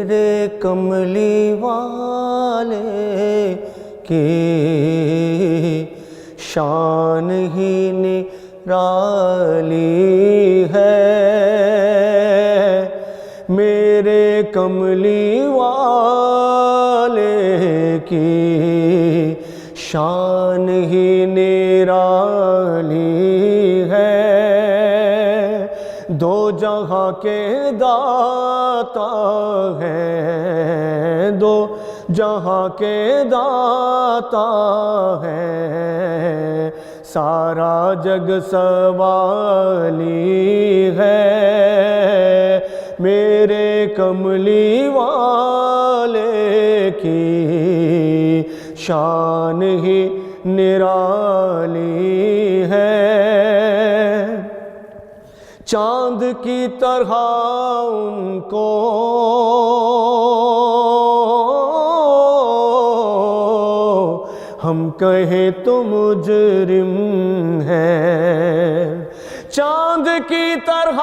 मेरे कमली वाले की शान ही निराली है। मेरे कमली वाले की शान ही निराली है। दो जहाँ के दाता है, दो जहाँ के दाता है, सारा जग सवाली है। मेरे कमली वाले की शान ही निराली है। चांद की तरह उनको हम कहें तो मुजरिम है। चांद की तरह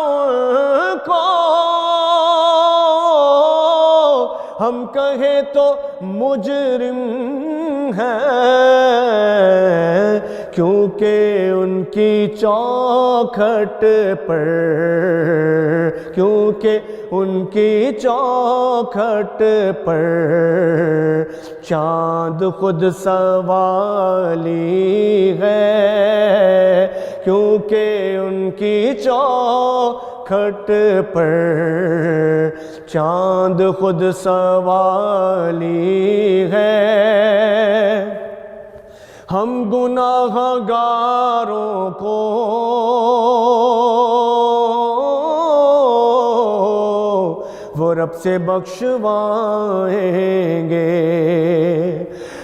उनको हम कहें तो मुजरिम है, क्योंकि उनकी चौखट पर, क्योंकि उनकी चौखट पर चाँद खुद सवाली है। क्योंकि उनकी चौखट पर चाँद खुद सवाली है। हम गुनाहगारों को वो रब से बख्शवाएंगे।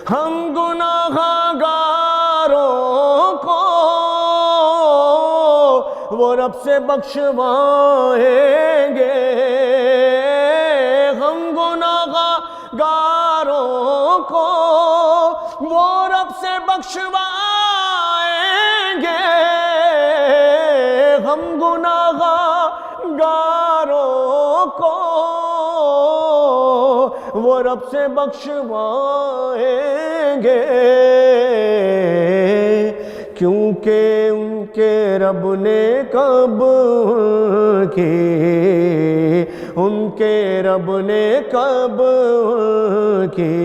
हम गुनाहगारों को वो रब से बख्शवाएंगे। हम गुनाहगारों को वो रब से बख्शवाएंगे। हम गुनाहगारों को वो रब से बख्शवाएंगे, क्योंकि उनके रब ने कब उनके रब ने कब की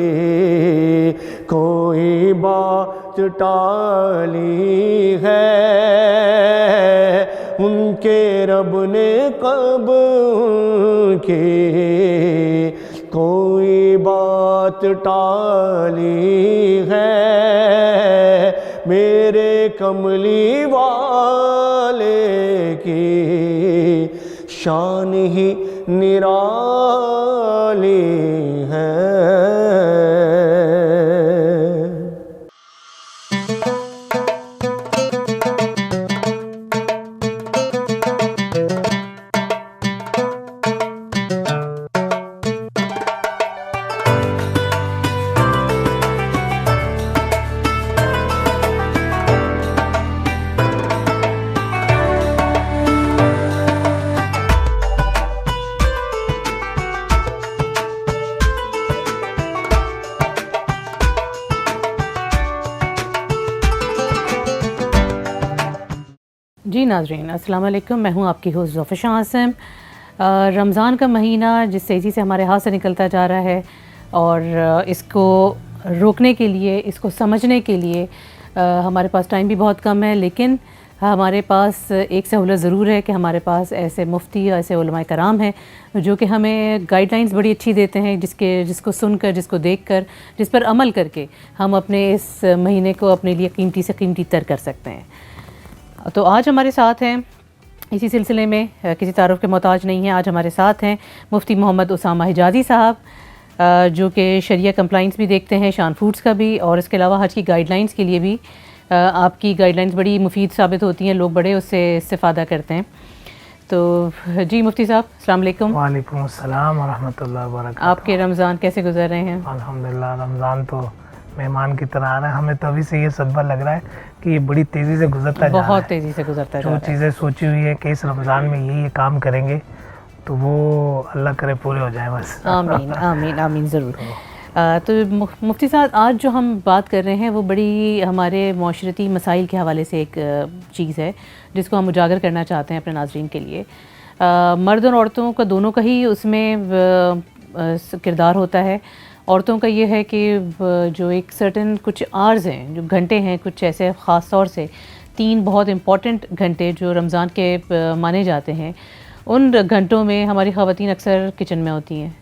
कोई बात टाली है। उनके रब ने कब की कोई बात टाली है। मेरे कमली वाले की शान ही निराली है। जी नाज़रीन अस्सलाम वालेकुम, मैं हूँ आपकी होस्ट ज़ोफ़िशा आसिम। रमज़ान का महीना जिस तेज़ी से हमारे हाथ से निकलता जा रहा है और इसको रोकने के लिए, इसको समझने के लिए हमारे पास टाइम भी बहुत कम है, लेकिन हमारे पास एक सहूलत ज़रूर है कि हमारे पास ऐसे मुफ्ती, ऐसे उलमाए कराम हैं जो कि हमें गाइडलाइंस बड़ी अच्छी देते हैं, जिसको सुनकर, जिसको देखकर, जिस पर अमल करके हम अपने इस महीने को अपने लिए कीमती से कीमती तर कर सकते हैं। तो आज हमारे साथ हैं, इसी सिलसिले में किसी तारुफ के मोहताज नहीं है, आज हमारे साथ हैं मुफ्ती मोहम्मद उसामा हिजाज़ी साहब, जो कि शरिया कंप्लाइंस भी देखते हैं, शान फूड्स का भी, और इसके अलावा हज की गाइडलाइंस के लिए भी आपकी गाइडलाइंस बड़ी मुफीद साबित होती हैं, लोग बड़े उससे इस्तिफ़ादा करते हैं। तो जी मुफ्ती साहब अस्सलाम वालेकुम। वालेकुम अस्सलाम व रहमतुल्लाहि व बरकातहू। आपके रमज़ान कैसे गुजर रहे हैं? अल्हम्दुलिल्लाह, रमज़ान तो मेहमान की तरह आ रहा है। हमें तो अभी से ये सदमा लग रहा है कि ये बड़ी तेज़ी से गुजरता जा रहा है, बहुत तेज़ी से गुजरता जा रहा है। जो चीज़ें सोची हुई है कि इस रमज़ान में ये काम करेंगे, तो वो अल्लाह करे पूरे हो जाए बस। आमीन आमीन आमीन ज़रूर। तो मुफ्ती साहब, आज जो हम बात कर रहे हैं वो बड़ी हमारे माशरती मसाइल के हवाले से एक चीज़ है जिसको हम उजागर करना चाहते हैं अपने नाज़रीन के लिए। मर्द और औरतों का दोनों का ही उसमें किरदार होता है। औरतों का ये है कि जो एक सर्टन कुछ आवर्स हैं, जो घंटे हैं, कुछ ऐसे ख़ास तौर से 3 बहुत इम्पॉर्टेंट घंटे जो रमज़ान के माने जाते हैं, उन घंटों में हमारी ख़वातीन अक्सर किचन में होती हैं,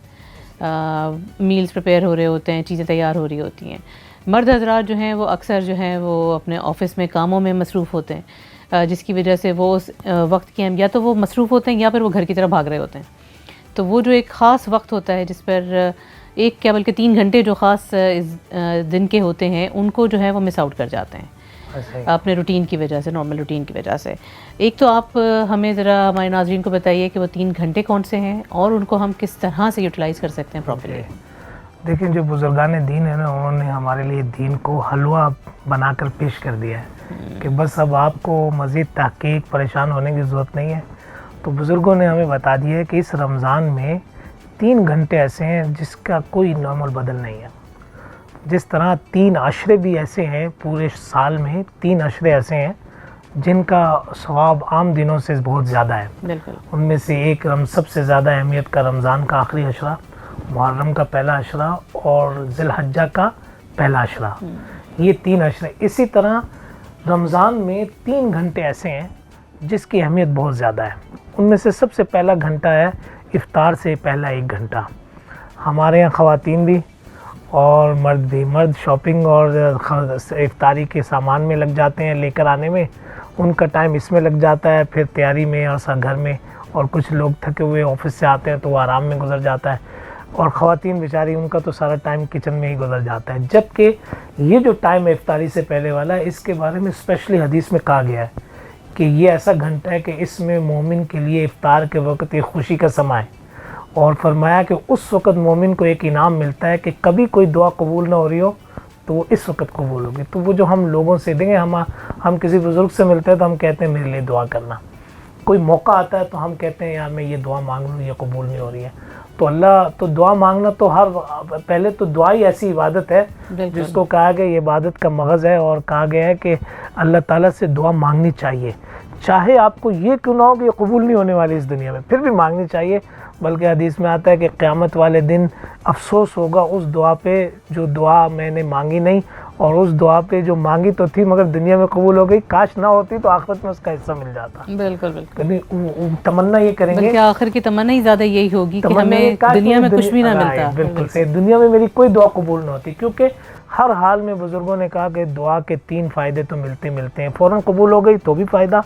मील्स प्रिपेयर हो रहे होते हैं, चीज़ें तैयार हो रही होती हैं। मर्द हज़रात जो हैं वो अक्सर जो हैं वो अपने ऑफ़िस में कामों में मसरूफ़ होते हैं, जिसकी वजह से वो उस वक्त की या तो वो मसरूफ़ होते हैं या फिर वो घर की तरफ भाग रहे होते हैं। तो वो जो एक ख़ास वक्त होता है जिस पर एक क्या बल्कि 3 घंटे जो ख़ास इस दिन के होते हैं, उनको जो है वो मिस आउट कर जाते हैं अपने रूटीन की वजह से, नॉर्मल रूटीन की वजह से। एक तो आप हमें ज़रा हमारे नाज़रीन को बताइए कि वो 3 घंटे कौन से हैं और उनको हम किस तरह से यूटिलाइज़ कर सकते हैं प्रॉपर्ली। देखिए, जो बुजुर्गान दीन है ना, उन्होंने हमारे लिए दीन को हलवा बनाकर पेश कर दिया है कि बस अब आपको मज़ीद तहकीक परेशान होने की ज़रूरत नहीं है। तो बुज़ुर्गों ने हमें बता दिया है कि इस रमज़ान में 3 घंटे ऐसे हैं जिसका कोई नॉर्मल बदल नहीं है। जिस तरह 3 अशरे भी ऐसे हैं, पूरे साल में 3 अशरे ऐसे हैं जिनका सवाब आम दिनों से बहुत ज़्यादा है। बिल्कुल। उनमें से एक सबसे ज़्यादा अहमियत का रमज़ान का आखिरी अशरा, मुहर्रम का पहला अशरा और ज़िलहज्जा का पहला अशरा, ये 3 अशरे। इसी तरह रमज़ान में 3 घंटे ऐसे हैं जिसकी अहमियत बहुत ज़्यादा है। उनमें से सबसे पहला घंटा है इफ्तार से पहला 1 घंटा। हमारे यहाँ ख़वातीन भी और मर्द भी, मर्द शॉपिंग और इफ्तारी के सामान में लग जाते हैं, लेकर आने में उनका टाइम इसमें लग जाता है, फिर तैयारी में और घर में, और कुछ लोग थके हुए ऑफिस से आते हैं तो वो आराम में गुजर जाता है, और ख़वातीन बेचारी उनका तो सारा टाइम किचन में ही गुजर जाता है। जबकि ये जो टाइम है इफ्तारी से पहले वाला, इसके बारे में स्पेशली हदीस में कहा गया है कि ये ऐसा घंटा है कि इसमें मोमिन के लिए इफ्तार के वक्त एक खुशी का समय है, और फरमाया कि उस वक़्त मोमिन को एक इनाम मिलता है कि कभी कोई दुआ कबूल ना हो रही हो तो वो इस वक्त कबूल होगी। तो वो जो हम लोगों से देंगे, हम किसी बुज़ुर्ग से मिलते हैं तो हम कहते हैं मेरे लिए दुआ करना। कोई मौका आता है तो हम कहते हैं यार मैं ये दुआ मांग लूँ, ये कबूल नहीं हो रही है। तो अल्लाह, तो दुआ मांगना तो पहले तो दुआ ही ऐसी इबादत है जिसको कहा गया ये इबादत का मगज़ है, और कहा गया है कि अल्लाह ताला से दुआ मांगनी चाहिए, चाहे आपको ये क्यों ना हो कि ये कबूल नहीं होने वाली इस दुनिया में, फिर भी मांगनी चाहिए। बल्कि हदीस में आता है कि क़यामत वाले दिन अफसोस होगा उस दुआ पे जो दुआ मैंने मांगी नहीं, और उस दुआ पे जो मांगी तो थी मगर दुनिया में कबूल हो गई, काश ना होती तो आखिरत में उसका हिस्सा मिल जाता। बिल्कुल बिल्कुल। तमन्ना ये करेंगे, बल्कि आखिर की तमन्ना ही ज़्यादा यही होगी कि हमें दुनिया में कुछ भी ना मिलता। बिल्कुल सही, दुनिया में मेरी कोई दुआ कबूल ना होती, क्योंकि हर हाल में बुज़ुर्गों ने कहा कि दुआ के 3 फ़ायदे तो मिलते हैं। फ़ौरन कबूल हो गई तो भी फ़ायदा,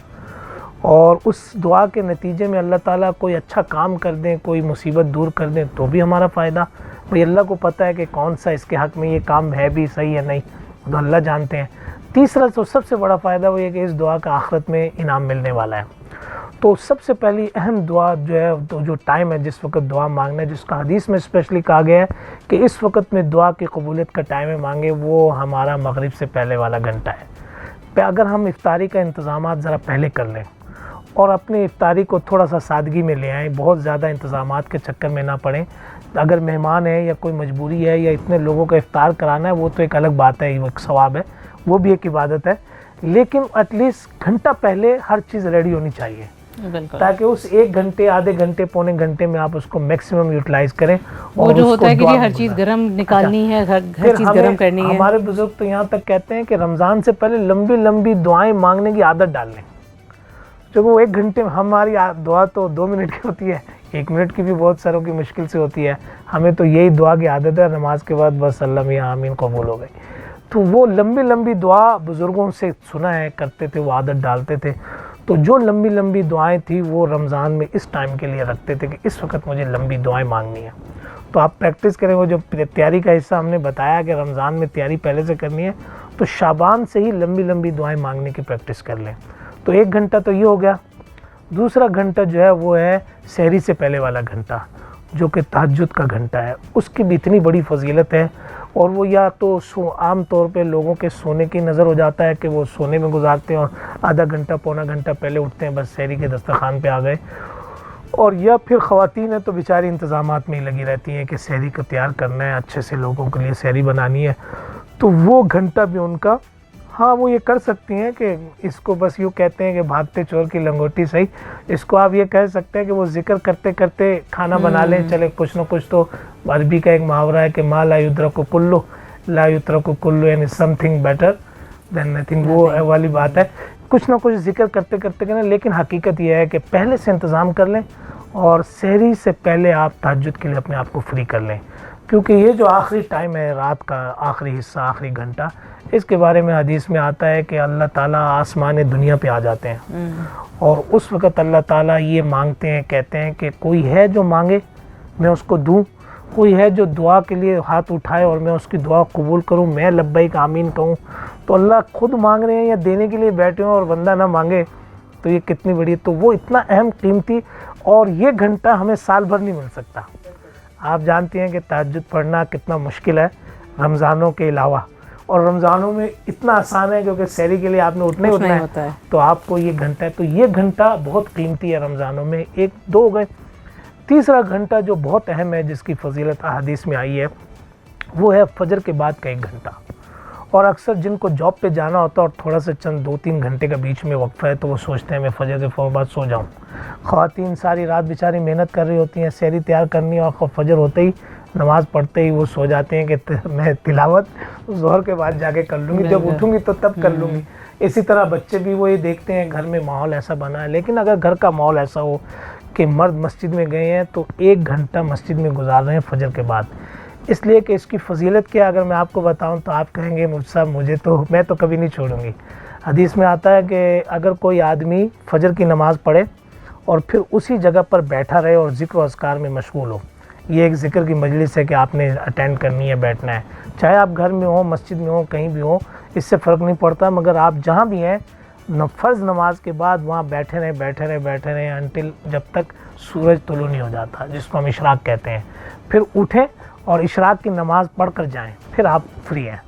और उस दुआ के नतीजे में अल्लाह ताला कोई अच्छा काम कर दें, कोई मुसीबत दूर कर दें तो भी हमारा फ़ायदा। भाई अल्लाह को पता है कि कौन सा इसके हक़ में ये काम है भी सही है नहीं, तो अल्लाह जानते हैं। तीसरा तो सबसे बड़ा फ़ायदा वो ये कि इस दुआ का आखिरत में इनाम मिलने वाला है। तो सबसे पहली अहम दुआ जो है, तो जो टाइम है जिस वक्त दुआ मांगना है, जिसका हदीस में स्पेशली कहा गया है कि इस वक्त में दुआ की कबूलियत का टाइम है मांगे, वो हमारा मगरिब से पहले वाला घंटा है। अगर हम इफ्तारी का इंतज़ाम ज़रा पहले कर लें और अपनी इफ्तारी को थोड़ा सा सादगी में ले आएँ, बहुत ज़्यादा इंतज़ामात के चक्कर में ना पड़ें। अगर मेहमान है या कोई मजबूरी है या इतने लोगों का इफ्तार कराना है, वो तो एक अलग बात है, वो एक सवाब है, वो भी एक इबादत है, लेकिन एटलीस्ट घंटा पहले हर चीज़ रेडी होनी चाहिए, ताकि उस 1 घंटे, आधे घंटे, पौने घंटे में आप उसको मैक्सिमम यूटिलाइज करें। और जो होता है कि हर चीज़ गरम निकालनी है, हर चीज़ गरम करनी है। हमारे बुजुर्ग तो यहाँ तक कहते हैं कि रमज़ान से पहले लंबी लंबी दुआएं मांगने की आदत डाल लें। जो वो 1 घंटे में, हमारी दुआ तो 2 मिनट की होती है, 1 मिनट की भी बहुत सारों की मुश्किल से होती है। हमें तो यही दुआ की आदत है, नमाज के बाद बस अल्लाह मियां आमीन कबूल हो गई। तो वो लंबी लंबी दुआ बुज़ुर्गों से सुना है करते थे, वो आदत डालते थे। तो जो लंबी लंबी दुआएं थी वो रमज़ान में इस टाइम के लिए रखते थे कि इस वक्त मुझे लंबी दुआएं मांगनी है। तो आप प्रैक्टिस करें, वो जो तैयारी का हिस्सा हमने बताया कि रमज़ान में तैयारी पहले से करनी है, तो शाबान से ही लंबी लंबी दुआएं मांगने की प्रैक्टिस कर लें। तो 1 घंटा तो ये हो गया। दूसरा घंटा जो है वो है सहरी से पहले वाला घंटा, जो कि तहज्जुद का घंटा है। उसकी भी इतनी बड़ी फजीलत है, और वो या तो आम तौर पे लोगों के सोने की नज़र हो जाता है कि वो सोने में गुजारते हैं और आधा घंटा पौना घंटा पहले उठते हैं, बस सहरी के दस्तरखान पे आ गए। और या फिर ख़वातीन है तो बेचारी इंतज़ामात में ही लगी रहती हैं कि सहरी को तैयार करना है, अच्छे से लोगों के लिए सहरी बनानी है, तो वो घंटा भी उनका, हाँ वो ये कर सकती हैं कि इसको बस यूँ कहते हैं कि भागते चोर की लंगोटी सही, इसको आप ये कह सकते हैं कि वो जिक्र करते करते खाना बना लें। चले कुछ ना कुछ तो, अरबी का एक मुहावरा है कि मा ला युद्रकु कुल्लु ला युत्रकु कुल्लु, यानी समथिंग बेटर देन नथिंग, वो वाली बात है। कुछ ना कुछ जिक्र करते करते करें, लेकिन हकीकत यह है कि पहले से इंतज़ाम कर लें और सहरी से पहले आप तहज्जुद के लिए अपने आप को फ्री कर लें, क्योंकि ये जो आखिरी टाइम है, रात का आखिरी हिस्सा, आखिरी घंटा, इसके बारे में हदीस में आता है कि अल्लाह ताला आसमान दुनिया पे आ जाते हैं और उस वक़्त अल्लाह ताला ये मांगते हैं, कहते हैं कि कोई है जो मांगे मैं उसको दूँ, कोई है जो दुआ के लिए हाथ उठाए और मैं उसकी दुआ कबूल करूं, मैं लब्बैक आमीन कहूं। तो अल्लाह खुद मांग रहे हैं या देने के लिए बैठे हों और बंदा ना मांगे, तो ये कितनी बड़ी, तो वो इतना अहम कीमती, और ये घंटा हमें साल भर नहीं मिल सकता। आप जानते हैं कि तहज्जुद पढ़ना कितना मुश्किल है रमज़ानों के अलावा, और रमज़ानों में इतना आसान है क्योंकि सहरी के लिए आपने उठना ही होता है, तो आपको ये घंटा है, तो ये घंटा बहुत कीमती है रमज़ानों में। एक दो हो गए, तीसरा घंटा जो बहुत अहम है, जिसकी फजीलत हदीस में आई है, वो है फजर के बाद का 1 घंटा। और अक्सर जिनको जॉब पे जाना होता है और थोड़ा सा चंद 2-3 घंटे का बीच में वक्फा है, तो वो सोचते हैं मैं फजर के फ़ौर बाद सो जाऊं। ख़वातीन सारी रात बेचारी मेहनत कर रही होती हैं, सहरी तैयार करनी, और फजर होते ही, नमाज़ पढ़ते ही वो सो जाते हैं कि मैं तिलावत ज़ोहर के बाद जाके कर लूँगी, जब उठूँगी तो तब कर लूँगी। इसी तरह बच्चे भी वो ये देखते हैं घर में माहौल ऐसा बना है, लेकिन अगर घर का माहौल ऐसा हो कि मर्द मस्जिद में गए हैं तो 1 घंटा मस्जिद में गुजार रहे हैं फजर के बाद, इसलिए कि इसकी फजीलत क्या, अगर मैं आपको बताऊं तो आप कहेंगे मुझसे मैं तो कभी नहीं छोड़ूंगी। हदीस में आता है कि अगर कोई आदमी फजर की नमाज़ पढ़े और फिर उसी जगह पर बैठा रहे और ज़िक्र व अस्कार में मशगूल हो, ये एक ज़िक्र की मजलिस है कि आपने अटेंड करनी है, बैठना है, चाहे आप घर में हो, मस्जिद में हो, कहीं भी हो, इससे फ़र्क नहीं पड़ता, मगर आप जहाँ भी हैं फ़र्ज़ नमाज के बाद वहाँ बैठे रहें अनटिल जब तक सूरज तुलू नहीं हो जाता, जिसको हम इशराक कहते हैं। फिर उठें और इशराक की नमाज़ पढ़ कर जाएँ, फिर आप फ्री हैं।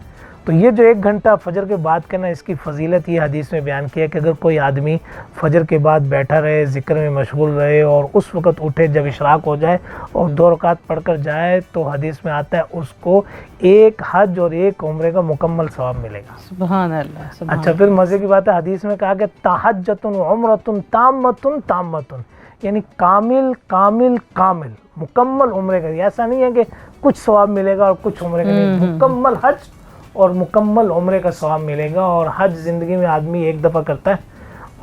तो ये जो 1 घंटा फजर के बाद करना, इसकी फजीलत ये हदीस में बयान किया कि अगर कोई आदमी फजर के बाद बैठा रहे, ज़िक्र में मशगूल रहे और उस वक़्त उठे जब इशराक हो जाए और 2 रकात पढ़ कर जाए, तो हदीस में आता है उसको 1 हज और 1 उम्रे का मुकम्मल सवाब मिलेगा। सुभान अल्लाह। अच्छा, फिर मज़े की बात है, हदीस में कहा कि तहज्जुतुन उम्रतुन ताम्मतुन, यानी कामिल मुकम्मल उम्रे का। ऐसा नहीं है कि कुछ सवाब मिलेगा और कुछ उम्रे का नहीं, मुकम्मल हज और मुकम्मल उम्रे का सवाब मिलेगा। और हज ज़िंदगी में आदमी 1 दफ़ा करता है,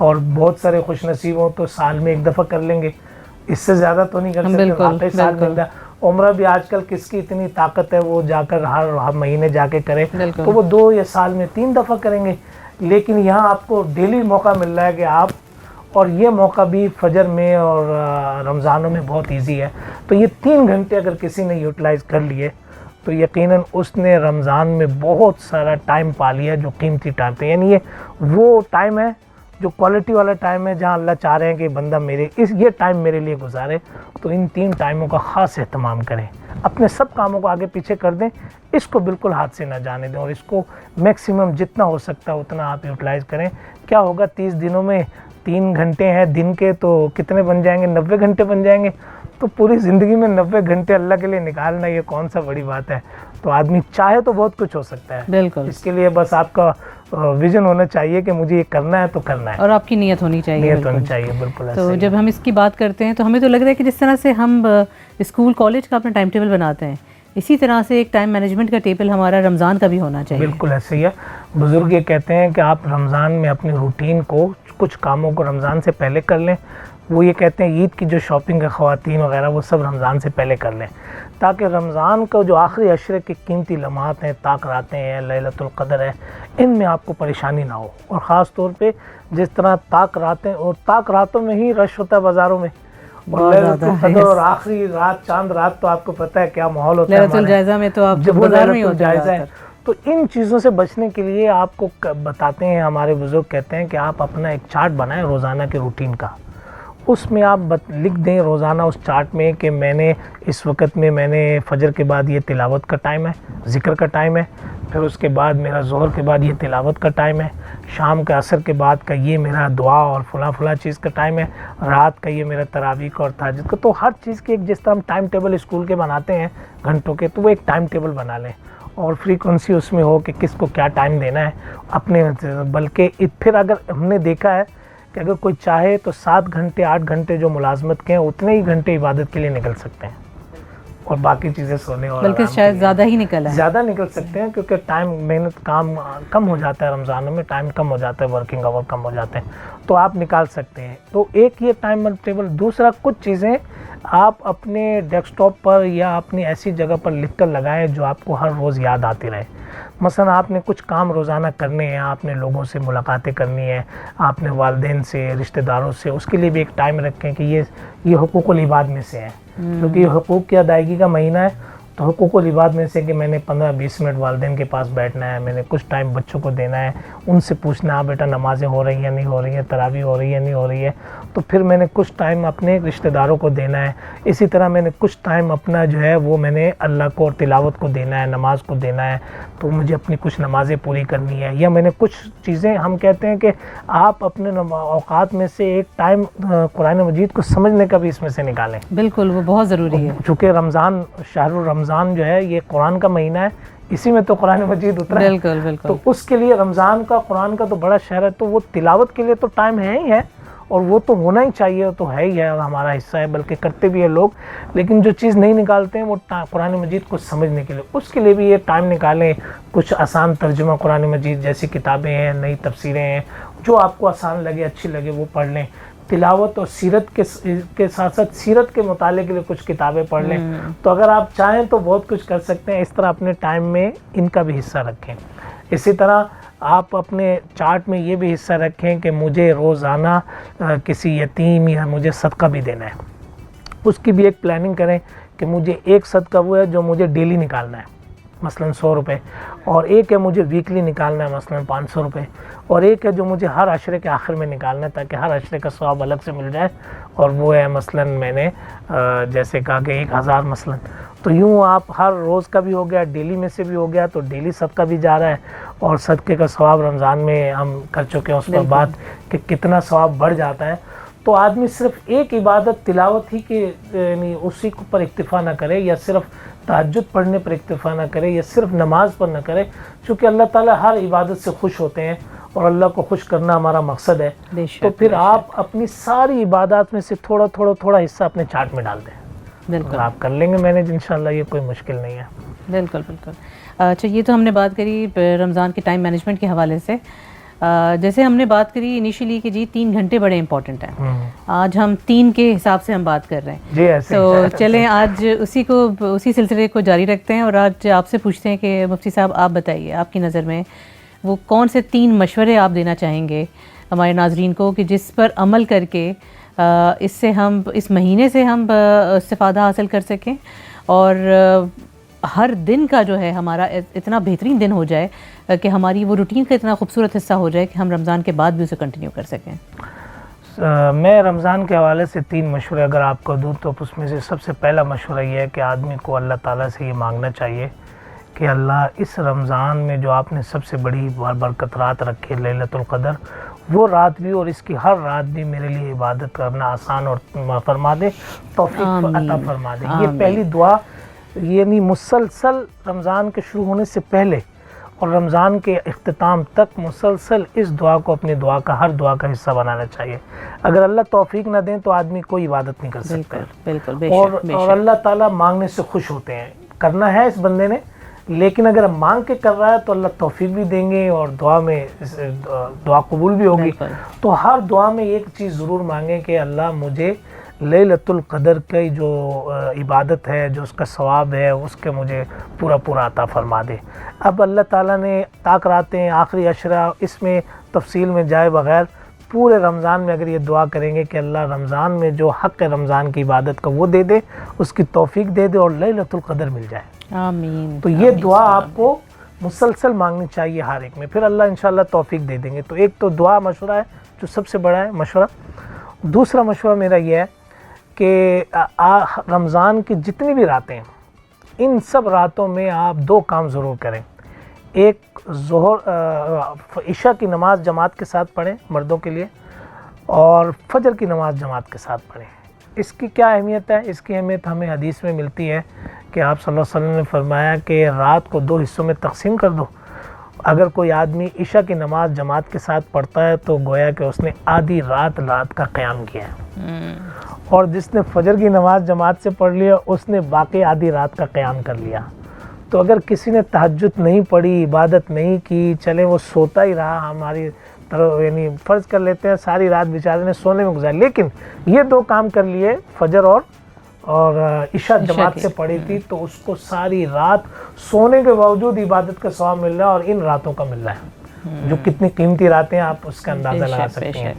और बहुत सारे खुश नसीब हो तो साल में 1 दफ़ा कर लेंगे, इससे ज़्यादा तो नहीं कर सकते, आते साल मिलता है। उम्रा भी आजकल किसकी इतनी ताकत है वो जाकर हर महीने जाके करे, तो वो 2 या साल में 3 दफ़ा करेंगे। लेकिन यहाँ आपको डेली मौका मिल रहा है कि आप, और ये मौका भी फजर में और रमज़ानों में बहुत इजी है। तो ये 3 घंटे अगर किसी ने यूटिलाइज़ कर लिए तो यकीनन उसने रमज़ान में बहुत सारा टाइम पा लिया, जो कीमती टाइम पे, यानी ये वो टाइम है जो क्वालिटी वाला टाइम है, जहाँ अल्लाह चाह रहे हैं कि बंदा ये टाइम मेरे लिए गुजारे। तो इन 3 टाइमों का ख़ास एहतमाम करें, अपने सब कामों को आगे पीछे कर दें, इसको बिल्कुल हाथ से ना जाने दें, और इसको मैक्सिमम जितना हो सकता है उतना आप यूटिलाइज़ करें। क्या होगा, 30 दिनों में 3 घंटे हैं दिन के, तो कितने बन जाएंगे, 90 घंटे बन जाएंगे। तो पूरी ज़िंदगी में 90 घंटे अल्लाह के लिए निकालना, ये कौन सा बड़ी बात है। तो आदमी चाहे तो बहुत कुछ हो सकता है, बिल्कुल। इसके लिए बस आपका विजन होना चाहिए कि मुझे ये करना है तो करना है, और आपकी नीयत होनी चाहिए। नीयत होनी चाहिए, बिल्कुल। तो जब हम इसकी बात करते हैं तो हमें तो लग रहा है कि जिस तरह से हम स्कूल कॉलेज का अपना टाइम टेबल बनाते हैं, इसी तरह से एक टाइम मैनेजमेंट का टेबल हमारा रमज़ान का भी होना चाहिए। बिल्कुल ऐसे ही है। बुज़ुर्ग ये कहते हैं कि आप रमज़ान में अपनी रूटीन को, कुछ कामों को रमज़ान से पहले कर लें। वो ये कहते हैं ईद की जो शॉपिंग है ख़वातीन वगैरह, वो सब रमज़ान से पहले कर लें, ताकि रमज़ान का जो आखिरी अशरे के कीमती लम्हात हैं, ताक रातें हैं, लैलतुल क़द्र है, इनमें आपको परेशानी ना हो। और ख़ास तौर पे जिस तरह ताक रातें, और ताक रातों में ही रश होता है बाज़ारों में, और लैलतुल क़द्र और आखिरी रात, चांद रात, तो आपको पता है क्या माहौल होता है। लैलतुल जायज़ा में तो आप बाज़ार में ही जायज़ा है। तो इन चीज़ों से बचने के लिए आपको बताते हैं, हमारे बुज़ुर्ग कहते हैं कि आप अपना एक चार्ट बनाएं रोज़ाना के रूटीन का। उसमें आप लिख दें रोज़ाना उस चार्ट में कि मैंने इस वक्त में, मैंने फ़जर के बाद ये तिलावत का टाइम है, ज़िक्र का टाइम है, फिर उसके बाद मेरा ज़ोहर के बाद ये तिलावत का टाइम है, शाम का असर के बाद का ये मेरा दुआ और फला चीज़ का टाइम है, रात का ये मेरा तरावी का और तहज्जुद का। तो हर चीज़ की एक जिस तरह हम टाइम टेबल स्कूल के बनाते हैं घंटों के, तो वो एक टाइम टेबल बना लें और फ्रीक्वेंसी उसमें हो कि किसको क्या टाइम देना है अपने। बल्कि फिर अगर हमने देखा है कि अगर कोई चाहे तो 7 घंटे 8 घंटे जो मुलाजमत के हैं उतने ही घंटे इबादत के लिए निकल सकते हैं और बाकी चीज़ें सोने और बल्कि शायद ज़्यादा ही निकला है, ज़्यादा निकल सकते हैं, क्योंकि टाइम मेहनत काम कम हो जाता है, रमज़ानों में टाइम कम हो जाता है, वर्किंग आवर कम हो जाते हैं, तो आप निकाल सकते हैं। तो एक ये टाइम टेबल। दूसरा, कुछ चीज़ें आप अपने डेस्कटॉप पर या अपनी ऐसी जगह पर लिख कर लगाएं जो आपको हर रोज़ याद आती रहे। मसलन आपने कुछ काम रोज़ाना करने हैं, आपने लोगों से मुलाकातें करनी है, आपने वालिदैन से, रिश्तेदारों से, उसके लिए भी एक टाइम रखें कि ये हुकूकुल इबाद में से है, क्योंकि ये हुकूक की अदायगी का महीना है। तो हुकूकुल इबाद में से कि मैंने 15-20 मिनट वालिदैन के पास बैठना है, मैंने कुछ टाइम बच्चों को देना है, उनसे पूछना है बेटा नमाज़ें हो रही हैं नहीं हो रही हैं, तरावी हो रही है नहीं हो रही है, तो फिर मैंने कुछ टाइम अपने रिश्तेदारों को देना है। इसी तरह मैंने कुछ टाइम अपना जो है वो मैंने अल्लाह को और तिलावत को देना है, नमाज को देना है, तो मुझे अपनी कुछ नमाज़ें पूरी करनी है। या मैंने कुछ चीज़ें, हम कहते हैं कि आप अपने औकात में से एक टाइम कुरान मजीद को समझने का भी इसमें से निकालें। बिल्कुल, वो बहुत ज़रूरी है। चूँकि रमज़ान, शहरुर रमज़ान जो है ये कुरान का महीना है, इसी में तो कुरान मजीद उतरा है। बिल्कुल बिल्कुल। तो उसके लिए रमज़ान का, कुरान का तो बड़ा शहर है, तो वो तिलावत के लिए तो टाइम है ही है और वो तो होना ही चाहिए, तो है ही है और हमारा हिस्सा है, बल्कि करते भी है लोग। लेकिन जो चीज़ नहीं निकालते हैं वो कुरान मजीद को समझने के लिए, उसके लिए भी ये टाइम निकालें। कुछ आसान तर्जुमा कुरान मजीद जैसी किताबें हैं, नई तफसीरें हैं, जो आपको आसान लगे, अच्छी लगे, वो पढ़ लें। तिलावत और सीरत के साथ साथ सीरत के मुताले के लिए कुछ किताबें पढ़ लें। तो अगर आप चाहें तो बहुत कुछ कर सकते हैं। इस तरह अपने टाइम में इनका भी हिस्सा रखें। इसी तरह आप अपने चार्ट में ये भी हिस्सा रखें कि मुझे रोज़ाना किसी यतीम या मुझे सदका भी देना है, उसकी भी एक प्लानिंग करें कि मुझे एक सदका वो है जो मुझे डेली निकालना है, मसलन 100 रुपये, और एक है मुझे वीकली निकालना है, मसलन 500 रुपये, और एक है जो मुझे हर अशरे के आखिर में निकालना है ताकि हर अशरे का सवाब अलग से मिल जाए, और वो है मसलन मैंने जैसे कहा कि 1000 मसलन। तो यूँ आप हर रोज़ का भी हो गया, डेली में से भी हो गया, तो डेली सदका भी जा रहा है और सदक़े का सवाब रमज़ान में हम कर चुके हैं उस पर बात कि कितना सवाब बढ़ जाता है। तो आदमी सिर्फ एक इबादत तिलावत ही के यानी उसी पर इक्तिफ़ा ना करे, या सिर्फ तहज्जुद पढ़ने पर इक्तिफ़ा ना करे, या सिर्फ नमाज पर ना करे, क्योंकि अल्लाह ताला हर इबादत से खुश होते हैं और अल्लाह को खुश करना हमारा मकसद है। तो फिर आप अपनी सारी इबादत में से थोड़ा हिस्सा अपने चार्ट में डाल दें। बिल्कुल, आप कर लेंगे मैनेज इंशाल्लाह, ये कोई मुश्किल नहीं है। बिल्कुल बिल्कुल। अच्छा, ये तो हमने बात करी रमज़ान के टाइम मैनेजमेंट के हवाले से। जैसे हमने बात करी इनिशियली कि जी 3 घंटे बड़े इंपॉर्टेंट हैं, आज हम 3 के हिसाब से हम बात कर रहे हैं जी, ऐसे तो चलें आज उसी सिलसिले को जारी रखते हैं और आज आपसे पूछते हैं कि मुफ्ती साहब आप बताइए, आपकी नज़र में वो कौन से 3 मशवरे आप देना चाहेंगे हमारे नाजरीन को कि जिस पर अमल करके इससे हम इस महीने से हम इस्तिफ़ादा हासिल कर सकें और हर दिन का जो है हमारा इतना बेहतरीन दिन हो जाए कि हमारी वो रूटीन का इतना खूबसूरत हिस्सा हो जाए कि हम रमज़ान के बाद भी उसे कंटिन्यू कर सकें। मैं रमज़ान के हवाले से 3 मशवरे अगर आपको दूँ तो उसमें से सबसे पहला मशवरा ये है कि आदमी को अल्लाह ताला से ये मांगना चाहिए कि अल्लाह इस रमज़ान में जो आपने सबसे बड़ी बरकत रात रखी है लैलतुल क़द्र, वो रात भी और इसकी हर रात भी मेरे लिए इबादत करना आसान और फरमा दे, तौफीक अता फरमा दे। ये पहली दुआ, यानी मुसलसल रमज़ान के शुरू होने से पहले और रमज़ान के इख्तिताम तक मुसलसल इस दुआ को अपनी दुआ का, हर दुआ का हिस्सा बनाना चाहिए। अगर अल्लाह तौफीक ना दें तो आदमी कोई इबादत नहीं कर सकता। बिल्कुल, और अल्लाह ताला मांगने से खुश होते हैं। करना है इस बंदे ने, लेकिन अगर मांग के कर रहा है तो अल्लाह तौफीक भी देंगे और दुआ में दुआ कबूल भी होगी। तो हर दुआ में एक चीज़ ज़रूर मांगे कि अल्लाह मुझे लैलतुल क़द्र की जो इबादत है, जो उसका सवाब है, उसके मुझे पूरा अता फरमा दे। अब अल्लाह ताला ने ताक रातें, आखिरी अशरा, इसमें तफसील में जाए बग़ैर पूरे रमज़ान में अगर ये दुआ करेंगे कि अल्लाह रमज़ान में जो हक़ है रमज़ान की इबादत का वो दे दे, उसकी तौफीक दे दे और लैलतुल क़द्र मिल जाए। आमीन। तो ये दुआ आपको मुसलसल मांगनी चाहिए हर एक में, फिर अल्लाह इंशाल्लाह तौफीक दे देंगे। तो एक तो दुआ मशवरा है जो सबसे बड़ा है मशवरा। दूसरा मशवरा मेरा ये है कि रमज़ान की जितनी भी रातें हैं, इन सब रातों में आप 2 काम ज़रूर करें। एक ज़ोहर इशा की नमाज़ जमात के साथ पढ़ें मर्दों के लिए, और फजर की नमाज़ जमात के साथ पढ़ें। इसकी क्या अहमियत है? इसकी अहमियत हमें हदीस में मिलती है कि आप सल्लल्लाहु अलैहि वसल्लम ने फरमाया कि रात को 2 हिस्सों में तकसीम कर दो। अगर कोई आदमी इशा की नमाज़ जमात के साथ पढ़ता है तो गोया कि उसने आधी रात का क़याम किया है, और जिसने फजर की नमाज़ जमात से पढ़ लिया उसने बाकी आधी रात का क़याम कर लिया। तो अगर किसी ने तहज्जुद नहीं पढ़ी, इबादत नहीं की, चले वो सोता ही रहा, हमारी तरह यानी फ़र्ज़ कर लेते हैं सारी रात बेचारे ने सोने में गुजारी, लेकिन ये 2 काम कर लिए, फजर और इशा जमात से पढ़ी थी, तो उसको सारी रात सोने के बावजूद इबादत का सवाब मिल रहा है, और इन रातों का मिल रहा है, जो कितनी कीमती रातें हैं आप उसका अंदाज़ा लगा सकते हैं।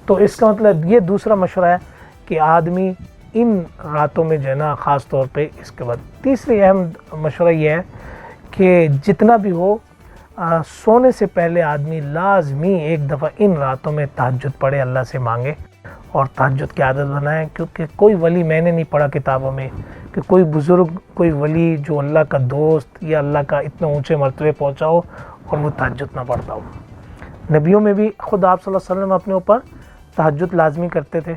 तो इसका मतलब ये दूसरा मशवरा है कि आदमी इन रातों में जो है ना ख़ास तौर पे। इसके बाद तीसरी अहम मशवरा ये है कि जितना भी हो सोने से पहले आदमी लाजमी एक दफ़ा इन रातों में तहज्जुद पढ़े, अल्लाह से मांगे और तहज्जुद की आदत बनाएं। क्योंकि कोई वली, मैंने नहीं पढ़ा किताबों में कि कोई बुज़ुर्ग, कोई वली जो अल्लाह का दोस्त या अल्लाह का इतने ऊंचे मर्तबे पहुँचा हो और वो तहज्जुद ना पढ़ता हो। नबियों में भी खुद आप सल्लल्लाहु अलैहि वसल्लम अपने ऊपर तहज्जुद लाजमी करते थे,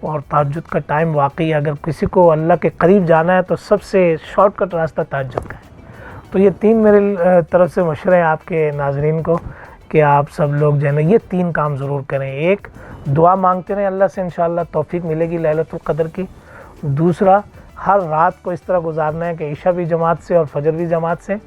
और तहज्जुद का टाइम वाकई अगर किसी को अल्लाह के करीब जाना है तो सबसे शॉर्टकट रास्ता तहज्जुद का है। तो ये 3 मेरे तरफ से मशवरे हैं आपके नाज़रीन को कि आप सब लोग जो है ना ये 3 काम ज़रूर करें। एक, दुआ मांगते रहें अल्लाह से, इंशाअल्लाह तौफीक मिलेगी लैलतुल क़द्र की। दूसरा, हर रात को इस तरह गुजारना है कि इशा भी जमात से और फजर भी जमात से।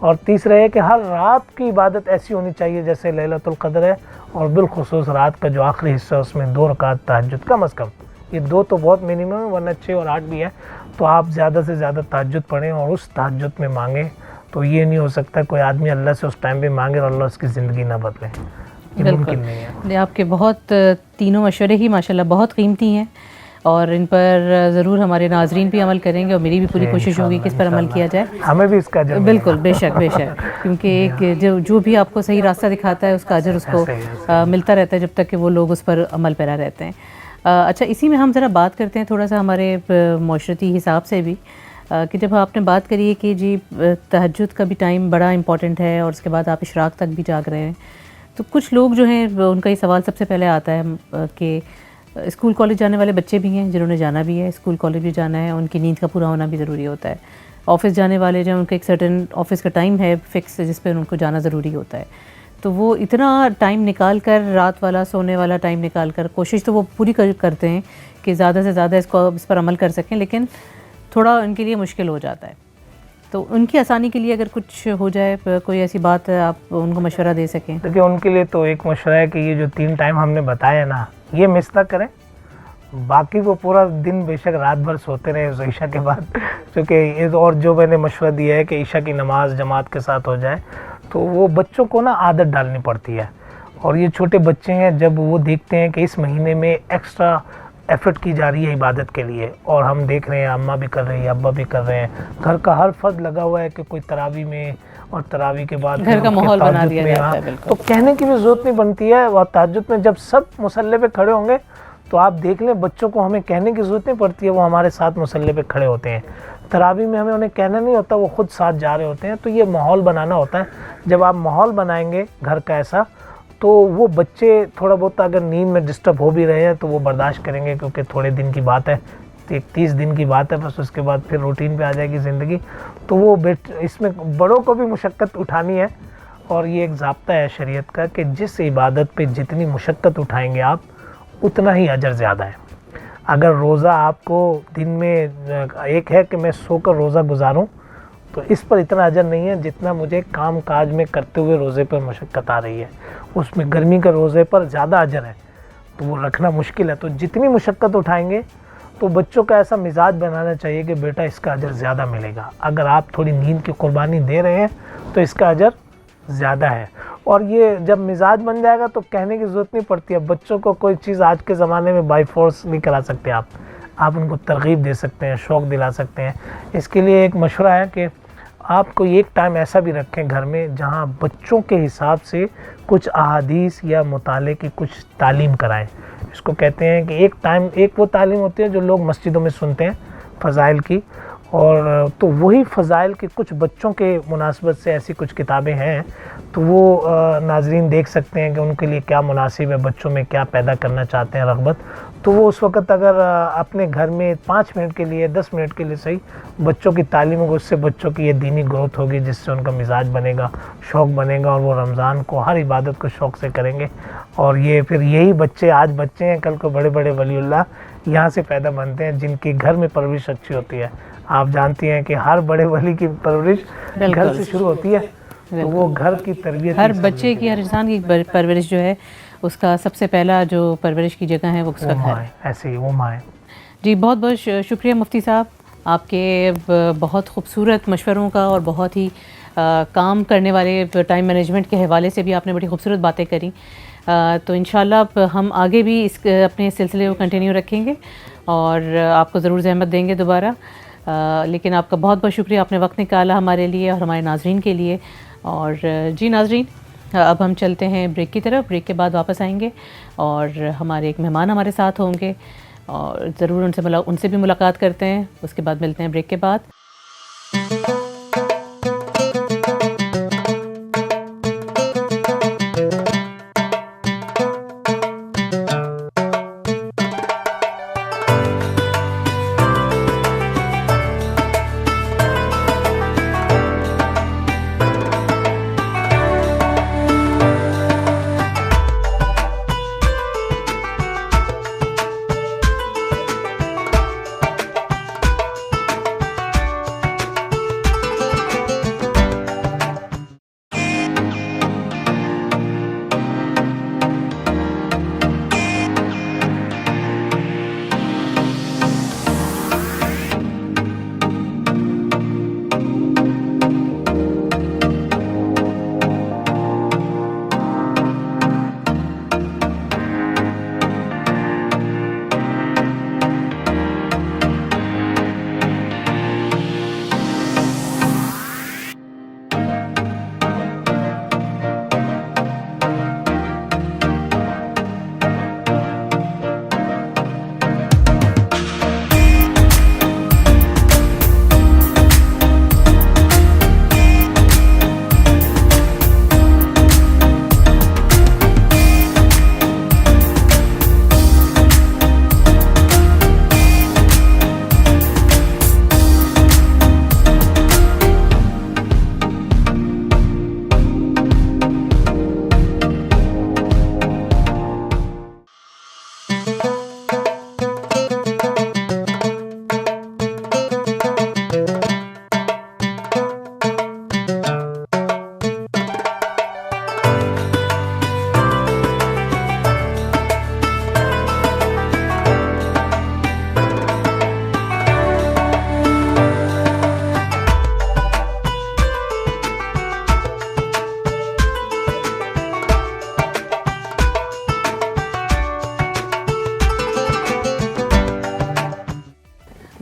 और तीसरा है कि हर रात की इबादत ऐसी होनी चाहिए जैसे लैलतुल क़द्र है, और बिलखुसूस रात का जो आखिरी हिस्सा है उसमें 2 रकात तहज्जुद कम अज़ कम। ये 2 तो बहुत मिनिमम है, वरना 6 और 8 भी है। तो आप ज़्यादा से ज़्यादा तहज्जुद पढ़ें और उस तहज्जुद में मांगें। तो ये नहीं हो सकता कोई आदमी अल्लाह से उस टाइम पे मांगे और अल्लाह उसकी ज़िंदगी ना बदले, ये मुमकिन नहीं है। आपके बहुत तीनों मशवरे ही माशाल्लाह बहुत कीमती हैं, और इन पर ज़रूर हमारे नाजरीन भी अमल करेंगे, और मेरी भी पूरी कोशिश होगी कि इस पर अमल किया जाए। हमें भी इसका अजर बिल्कुल, बेशक बेशक, क्योंकि एक जो भी आपको सही रास्ता दिखाता है उसका अजर उसको मिलता रहता है जब तक कि वो लोग उस पर अमल पैरा रहते हैं। अच्छा, इसी में हम ज़रा बात करते हैं थोड़ा सा हमारे माशरती हिसाब से भी, कि जब आपने बात करी है कि जी तहज्जुद का भी टाइम बड़ा इंपॉर्टेंट है और उसके बाद आप इशराक तक भी जाग रहे हैं, तो कुछ लोग जो हैं उनका ये सवाल सबसे पहले आता है कि स्कूल कॉलेज जाने वाले बच्चे भी हैं जिन्होंने जाना भी है, स्कूल कॉलेज भी जाना है, उनकी नींद का पूरा होना भी ज़रूरी होता है। ऑफ़िस जाने वाले जो उनका एक सर्टेन ऑफ़िस का टाइम है फिक्स जिस पर उनको जाना ज़रूरी होता है, तो वो इतना टाइम निकाल कर, रात वाला सोने वाला टाइम निकाल कर, कोशिश तो वो पूरी करते हैं कि ज़्यादा से ज़्यादा इस पर अमल कर सकें, लेकिन थोड़ा उनके लिए मुश्किल हो जाता है। तो उनकी आसानी के लिए अगर कुछ हो जाए, कोई ऐसी बात आप उनको मशवरा दे सकें? देखिए, उनके लिए तो एक मशवरा है कि ये जो 3 टाइम हमने बताया ना, ये मिस ना करें। बाकी वो पूरा दिन बेशक रात भर सोते रहे ईशा के बाद, क्योंकि और जो मैंने मशवरा दिया है कि ईशा की नमाज़ जमात के साथ हो जाए, तो वो बच्चों को ना आदत डालनी पड़ती है। और ये छोटे बच्चे हैं, जब वो देखते हैं कि इस महीने में एक्स्ट्रा एफर्ट की जा रही है इबादत के लिए, और हम देख रहे हैं अम्मा भी कर रही है, अब्बा भी कर रहे हैं, घर का हर फर्द लगा हुआ है कि कोई तरावी में और तरावी के बाद घर का माहौल बना दिया जाता है, बिल्कुल। तो कहने की भी ज़रूरत नहीं बनती है। और तहज्जुद में जब सब मुसल्ले पे खड़े होंगे तो आप देख लें, बच्चों को हमें कहने की ज़रूरत नहीं पड़ती है, वो हमारे साथ मुसल्ले पे खड़े होते हैं। तरावी में हमें उन्हें कहना नहीं होता, वो खुद साथ जा रहे होते हैं। तो ये माहौल बनाना होता है। जब आप माहौल बनाएंगे घर का ऐसा, तो वो बच्चे थोड़ा बहुत अगर नींद में डिस्टर्ब हो भी रहे हैं तो वो बर्दाश्त करेंगे, क्योंकि थोड़े दिन की बात है, 30 दिन की बात है बस, उसके बाद फिर रूटीन पे आ जाएगी ज़िंदगी। तो वो इसमें बड़ों को भी मुशक्क़त उठानी है, और ये एक ज़ाब्ता है शरीयत का कि जिस इबादत पे जितनी मुशक्क़त उठाएंगे आप, उतना ही अजर ज़्यादा है। अगर रोज़ा आपको दिन में एक है कि मैं सोकर रोज़ा गुजारूँ, तो इस पर इतना अजर नहीं है जितना मुझे काम काज में करते हुए रोज़े पर मुशक्क़त आ रही है। उसमें गर्मी के रोज़े पर ज़्यादा अजर है, तो वो रखना मुश्किल है। तो जितनी मुशक्क़त उठाएंगे, तो बच्चों का ऐसा मिजाज बनाना चाहिए कि बेटा इसका अजर ज़्यादा मिलेगा। अगर आप थोड़ी नींद की कुर्बानी दे रहे हैं तो इसका अजर ज़्यादा है। और ये जब मिजाज बन जाएगा तो कहने की ज़रूरत नहीं पड़ती है। बच्चों को कोई चीज़ आज के ज़माने में बाई फोर्स नहीं करा सकते आप उनको तरगीब दे सकते हैं, शौक़ दिला सकते हैं। इसके लिए एक मशवरा है कि आप कोई एक टाइम ऐसा भी रखें घर में जहाँ बच्चों के हिसाब से कुछ अहादीस या मुताले की कुछ तालीम कराएं। इसको कहते हैं कि एक टाइम, एक वो तालीम होती है जो लोग मस्जिदों में सुनते हैं फ़ज़ाइल की, और तो वही फ़ज़ाइल के कुछ बच्चों के मुनासबत से ऐसी कुछ किताबें हैं, तो वो नाज़रीन देख सकते हैं कि उनके लिए क्या मुनासिब है, बच्चों में क्या पैदा करना चाहते हैं रग़बत। तो वो उस वक़्त अगर अपने घर में 5 मिनट के लिए 10 मिनट के लिए सही बच्चों की तालीम होगी, उससे बच्चों की ये दीनी ग्रोथ होगी, जिससे उनका मिजाज बनेगा, शौक़ बनेगा, और वो रमज़ान को हर इबादत को शौक़ से करेंगे। और ये फिर यही बच्चे आज बच्चे हैं, कल को बड़े बड़े वलीउल्लाह यहाँ से पैदा बनते हैं, जिनकी घर में परवरिश अच्छी होती है। आप जानती हैं कि हर बड़े वली की परवरिश घर से शुरू होती है, तो वो घर की तरबियत, हर बच्चे की, हर इंसान की परवरिश जो है उसका सबसे पहला जो परवरिश की जगह है वो उसका घर है। ऐसे ही वो माँ है। जी, बहुत बहुत शुक्रिया मुफ्ती साहब, आपके बहुत खूबसूरत मशवरों का, और बहुत ही काम करने वाले टाइम मैनेजमेंट के हवाले से भी आपने बड़ी खूबसूरत बातें करी। तो इंशाल्लाह हम आगे भी इस अपने सिलसिले को कंटिन्यू रखेंगे और आपको ज़रूर ज़हमत देंगे दोबारा। लेकिन आपका बहुत बहुत शुक्रिया, आपने वक्त निकाला हमारे लिए और हमारे नाजरीन के लिए। और जी नाजरीन, अब हम चलते हैं ब्रेक की तरफ। ब्रेक के बाद वापस आएंगे और हमारे एक मेहमान हमारे साथ होंगे और ज़रूर उनसे भी मुलाकात करते हैं। उसके बाद मिलते हैं ब्रेक के बाद।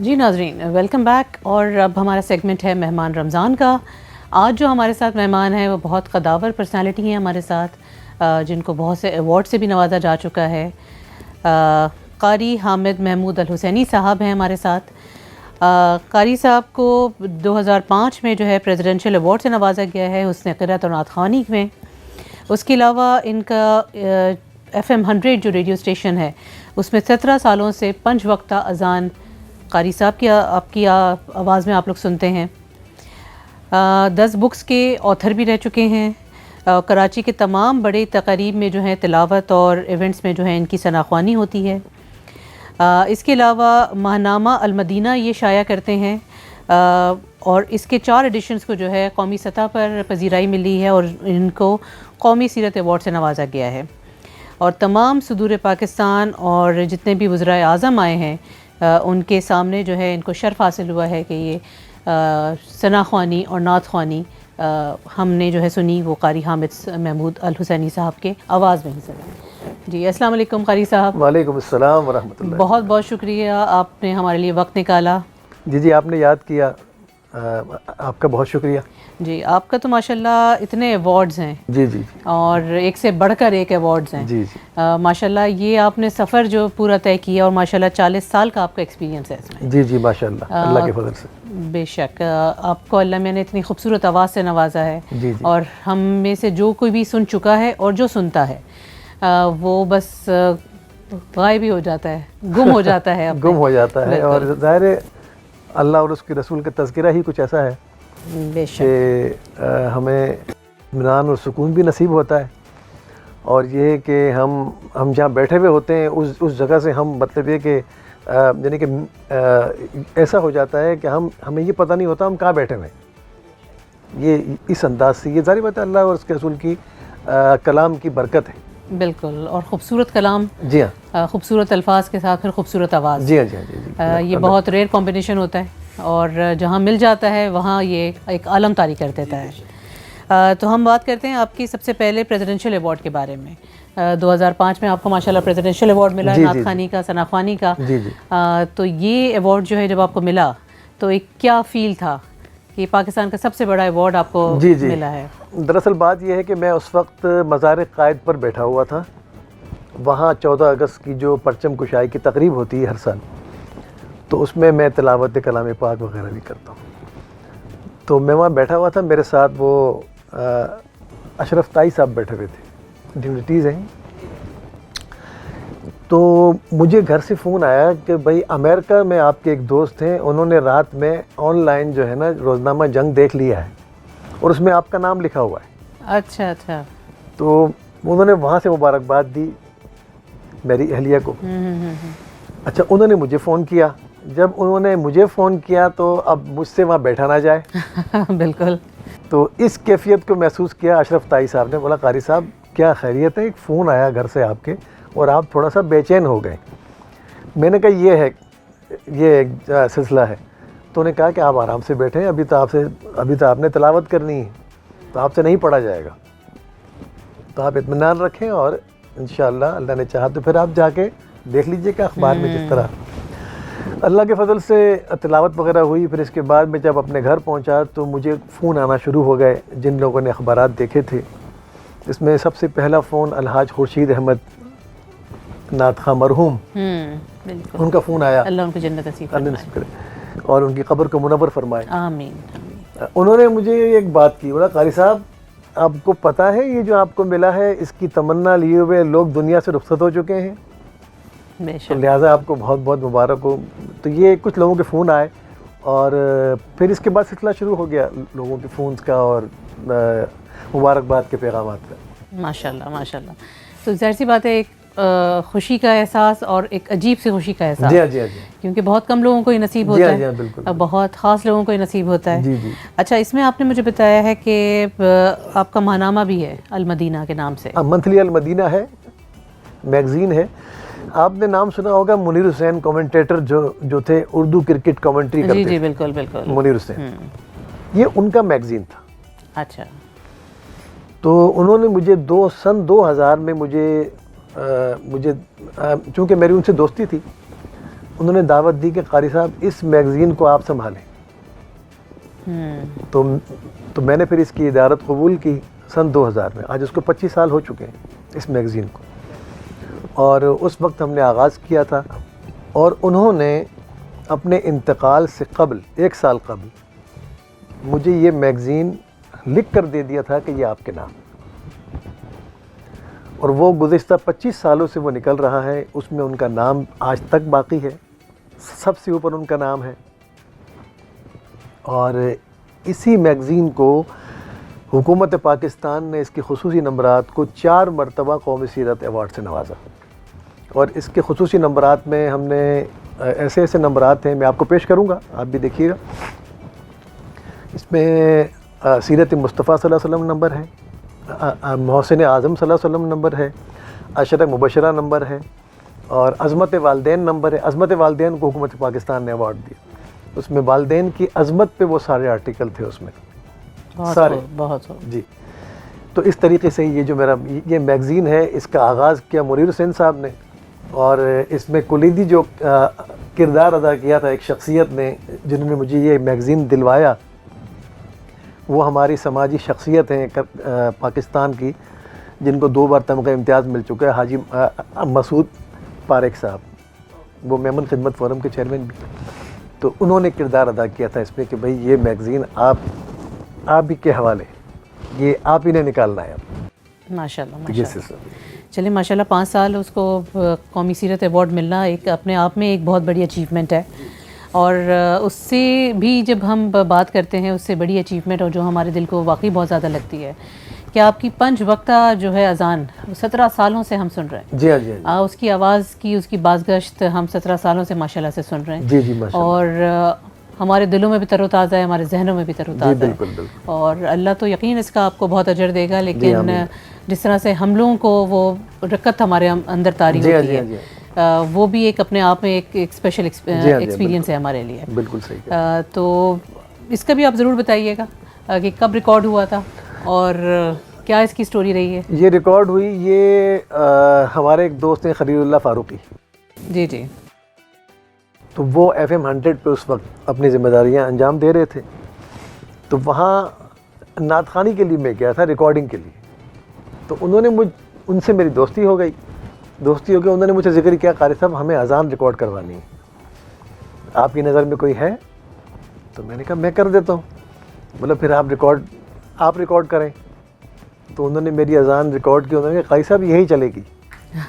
जी नाजरीन, वेलकम बैक। और अब हमारा सेगमेंट है मेहमान रमज़ान का। आज जो हमारे साथ मेहमान है वो बहुत कदावर पर्सनालिटी हैं हमारे साथ, जिनको बहुत से अवार्ड से भी नवाजा जा चुका है। कारी हामिद महमूद अल हुसैनी साहब हैं हमारे साथ। कारी साहब को 2005 में जो है प्रेसिडेंशियल अवार्ड से नवाजा गया है हुस्न क़िराअत और नात ख़वानी में। उसके अलावा इनका FM 100 जो रेडियो स्टेशन है उसमें 17 सालों से 5 वक्ता अज़ान कारी साहब की आपकी आवाज़ में आप लोग सुनते हैं। 10 बुक्स के ऑथर भी रह चुके हैं। कराची के तमाम बड़े तक़रीब में जो है तिलावत और इवेंट्स में जो है इनकी सनाख्वानी होती है। इसके अलावा माहनामा अल-मदीना ये शाया करते हैं और इसके 4 एडिशंस को जो है कौमी सतह पर पजीराई मिली है और इनको कौमी सीरत अवार्ड से नवाजा गया है। और तमाम सुदूर पाकिस्तान और जितने भी वज़राए आज़म आए हैं उनके सामने जो है इनको शर्फ हासिल हुआ है कि ये सनाख्वानी और नात ख़वानी हमने जो है सुनी वो कारी हामिद महमूद अल हुसैनी साहब के आवाज़ में ही सुनी। जी अस्सलाम वालेकुम कारी साहब। वालेकुम अस्सलाम व रहमतुल्लाह। बहुत बहुत शुक्रिया, आपने हमारे लिए वक्त निकाला। जी आपने याद किया आपका बहुत शुक्रिया। जी, आपका तो माशाल्लाह इतने अवार्ड्स हैं जी जी जी और एक से बढ़कर एक अवार्ड्स हैं। जी जी माशाल्लाह ये आपने सफ़र जो पूरा तय किया और माशाल्लाह 40 साल का आपका एक्सपीरियंस है इसमें। जी जी माशाल्लाह, अल्लाह के फजल से। बेशक आपको अल्लाह ने इतनी खूबसूरत आवाज़ से नवाजा है जी जी और हम में से जो कोई भी सुन चुका है और जो सुनता है वो बस गायब ही हो जाता है, गुम हो जाता है गुम हो जाता है। बिल्कुल। और ज़ाहिर है अल्लाह और उसके रसूल का तज़किरा ही कुछ ऐसा है बेशक। कि हमें इत्मीनान और सुकून भी नसीब होता है। और ये कि हम जहाँ बैठे हुए होते हैं उस जगह से हम मतलब ये कि यानी कि ऐसा हो जाता है कि हमें ये पता नहीं होता हम कहाँ बैठे हुए हैं। ये इस अंदाज से ये जारी बात है अल्लाह और उसके रसूल की कलाम की बरकत है। बिल्कुल, और ख़ूबसूरत कलाम, जी हाँ, खूबसूरत अल्फाज के साथ फिर खूबसूरत आवाज़। जी हाँ जी हाँ जी जी ये बहुत रेयर कॉम्बिनेशन होता है और जहाँ मिल जाता है वहाँ ये एक आलम तारी कर देता है। तो हम बात करते हैं आपकी सबसे पहले प्रेसिडेंशियल अवार्ड के बारे में। 2005 में आपको माशाल्लाह प्रेसिडेंशियल अवार्ड मिला जी, नात जी, खानी का, सना खानी का। जी जी तो ये अवार्ड जो है जब आपको मिला तो एक क्या फ़ील था कि पाकिस्तान का सबसे बड़ा अवार्ड आपको जी जी। मिला है? दरअसल बात यह है कि मैं उस वक्त मज़ार क़ायद पर बैठा हुआ था। वहाँ 14 अगस्त की जो परचम कुशाई की तकरीब होती है हर साल, तो उसमें मैं तिलावत कलाम पाक वगैरह भी करता हूँ। तो मैं वहाँ बैठा हुआ था, मेरे साथ वो अशरफ ताई साहब बैठे हुए थे, डिग्निटीज़ हैं। तो मुझे घर से फ़ोन आया कि भाई अमेरिका में आपके एक दोस्त हैं, उन्होंने रात में ऑनलाइन जो है ना रोज़नामा जंग देख लिया है और उसमें आपका नाम लिखा हुआ है। अच्छा अच्छा। तो उन्होंने वहाँ से मुबारकबाद दी मेरी अहलिया को। अच्छा, उन्होंने मुझे फ़ोन किया। जब उन्होंने मुझे फ़ोन किया तो अब मुझसे वहाँ बैठा ना जाए। बिल्कुल। तो इस कैफियत को महसूस किया अशरफ ताई साहब ने। बोला कारी साहब क्या खैरियत है, एक फ़ोन आया घर से आपके और आप थोड़ा सा बेचैन हो गए। मैंने कहा ये एक सिलसिला है। तो उन्होंने कहा कि आप आराम से बैठें, अभी तो आपने तिलावत करनी है, तो आपसे नहीं पढ़ा जाएगा, तो आप इत्मीनान रखें और इंशाअल्लाह अल्लाह ने चाहा तो फिर आप जाके देख लीजिएगा अखबार में जिस तरह। अल्लाह के फजल से तिलावत वगैरह हुई। फिर इसके बाद मैं जब अपने घर पहुंचा तो मुझे फ़ोन आना शुरू हो गए जिन लोगों ने अखबारात देखे थे। इसमें सबसे पहला फ़ोन अलहाज खुर्शीद अहमद नात खां मरहूम, बिल्कुल, उनका फ़ोन आया, अल्लाह उनको जन्नत नसीब फरमाए और उनकी कब्र को मुनव्वर फरमाए। आमीन आमीन। उन्होंने मुझे एक बात की, बोला कारी साहब आपको पता है ये जो आपको मिला है इसकी तमन्ना लिए हुए लोग दुनिया से रुखसत हो चुके हैं, तो बेशक। लिहाजा आपको बहुत बहुत मुबारक हो। तो ये कुछ लोगों के फ़ोन आए और फिर इसके बाद सिलसिला शुरू हो गया लोगों के फ़ोन्स का और मुबारकबाद के पैगामात का। माशाल्लाह माशाल्लाह। तो ज़ाहिर सी बात है एक खुशी का एहसास और एक अजीब सी खुशी का एहसास। जी हाँ जी हाँ जी। क्योंकि बहुत कम लोगों को ये नसीब जी होता हाँ, है। जी हाँ, बिल्कुल। बहुत ख़ास लोगों को ये नसीब होता है। जी जी। अच्छा, इसमें आपने मुझे बताया है कि आपका माहनामा भी है अल मदीना के नाम से। मंथली अल मदीना है, मैगज़ीन है। आपने नाम सुना होगा मुनीर हुसैन, कमेंटेटर जो थे उर्दू क्रिकेट कमेंट्री करते जी जी थे। बिल्कुल बिल्कुल। मुनीर हुसैन, ये उनका मैगज़ीन था। अच्छा। तो उन्होंने मुझे सन 2000 में मुझे चूँकि मेरी उनसे दोस्ती थी, उन्होंने दावत दी कि कारी साहब इस मैगज़ीन को आप संभालें। तो मैंने फिर इसकी इदारत कबूल की सन 2000 में। आज उसको 25 साल हो चुके हैं इस मैगज़ीन को, और उस वक्त हमने आगाज़ किया था और उन्होंने अपने इंतकाल से कबल 1 साल कबल मुझे ये मैगज़ीन लिख कर दे दिया था कि ये आपके नाम, और वो गुज़िश्ता 25 सालों से वो निकल रहा है। उसमें उनका नाम आज तक बाकी है, सबसे ऊपर उनका नाम है। और इसी मैगज़ीन को हुकूमत पाकिस्तान ने इसके खुसूसी नंबरात को 4 मरतबा कौमी सीरत अवार्ड से नवाजा। और इसके खुसूसी नंबरात में हमने ऐसे ऐसे नंबरात हैं, मैं आपको पेश करूँगा, आप भी देखिएगा। इसमें सीरत मुस्तफ़ा सल्लल्लाहु अलैहि वसल्लम नंबर है, मोहसिन आज़म सल्लल्लाहु अलैहि वसल्लम नंबर है, अशरा मुबशरा नंबर है, और अज़मत वालदैन नंबर है। अज़मत वालदैन को हुकूमत पाकिस्तान ने अवार्ड दिया। उसमें वालदैन की अज़मत पे वो सारे आर्टिकल थे उसमें, सारे बहुत जी। तो इस तरीके से ये जो मेरा ये मैगज़ीन है, इसका आगाज़ किया मुनीर हुसैन साहब ने, और इसमें कुलीदी जो किरदार अदा किया था एक शख्सियत ने जिन्होंने मुझे ये मैगज़ीन दिलवाया। वो हमारी समाजी शख्सियत हैं पाकिस्तान की, जिनको 2 बार तमग़ा इम्तियाज़ मिल चुका है, हाजी मसूद पारेख साहब, वो मेमन खिदमत फोरम के चेयरमैन भी। तो उन्होंने किरदार अदा किया था इसमें कि भाई ये मैगज़ीन आप ही के हवाले, ये आप ही ने निकालना है। माशाल्लाह ये माशाल्लाह। सिलसिला। चलिए माशाल्लाह 5 साल उसको कौमी सीरत अवार्ड मिलना एक अपने आप में एक बहुत बड़ी अचीवमेंट है, और उससे भी जब हम बात करते हैं उससे बड़ी अचीवमेंट और जो हमारे दिल को वाकई बहुत ज़्यादा लगती है कि आपकी 5 वक्ता जो है अज़ान 17 सालों से हम सुन रहे हैं। जी हाँ, जी हाँ। उसकी आवाज़ की उसकी बाज़गश्त हम 17 सालों से माशाल्लाह से सुन रहे हैं। जी जी माशाल्लाह। और हमारे दिलों में भी तरोताज़ा है, हमारे जहनों में भी तरोताज़ा है। बिल्कुल बिल्कुल। और अल्लाह तो यकीन इसका आपको बहुत अजर देगा, लेकिन आमीन। जिस तरह से हम लोगों को वो रकत हमारे अंदर तारी जी हाँ, होती जी हाँ, है, जी वो भी एक अपने आप में एक स्पेशल एक्सपीरियंस है हमारे लिए। बिल्कुल सही कहा। तो इसका भी आप ज़रूर बताइएगा कि कब रिकॉर्ड हुआ था और क्या इसकी स्टोरी रही है। ये रिकॉर्ड हुई, ये हमारे एक दोस्त हैं खलीलुल्लाह फारूकी, जी जी। तो वो FM 100 पे उस वक्त अपनी ज़िम्मेदारियां अंजाम दे रहे थे। तो वहाँ नात ख़ानी के लिए मैं गया था, रिकॉर्डिंग के लिए। तो उनसे मेरी दोस्ती हो गई। उन्होंने मुझसे जिक्र किया, कारी साहब हमें अज़ान रिकॉर्ड करवानी है, आपकी नज़र में कोई है? तो मैंने कहा मैं कर देता हूँ। बोला फिर आप रिकॉर्ड करें। तो उन्होंने मेरी अज़ान रिकॉर्ड की। उन्होंने कहा कारी साहब यही चलेगी,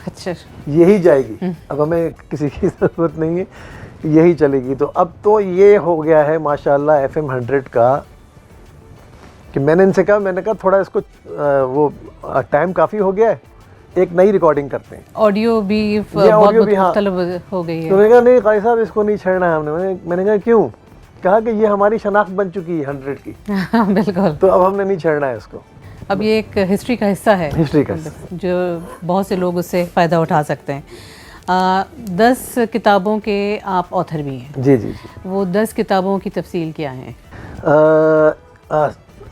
अच्छा, यही जाएगी, अब हमें किसी की ज़रूरत नहीं है, यही चलेगी। तो अब तो ये हो गया है माशाल्लाह FM 100 का कि मैंने कहा थोड़ा इसको वो टाइम काफ़ी हो गया है, एक नई रिकॉर्डिंग करते हैं। ऑडियो भी ऑडियो भी, हाँ, तलब हो गई है। तो मैंने कहा नहीं कारी साहब इसको नहीं छेड़ना है हमने। मैंने कहा क्यों? कहा कि ये हमारी शनाख्त बन चुकी है 100 की, बिल्कुल। तो अब हमने नहीं छेड़ना है इसको। अब ये एक हिस्ट्री का हिस्सा है, हिस्ट्री का जो बहुत से लोग उससे फ़ायदा उठा सकते हैं। 10 किताबों के आप ऑथर भी हैं। जी जी जी। वो 10 किताबों की तफसील क्या है?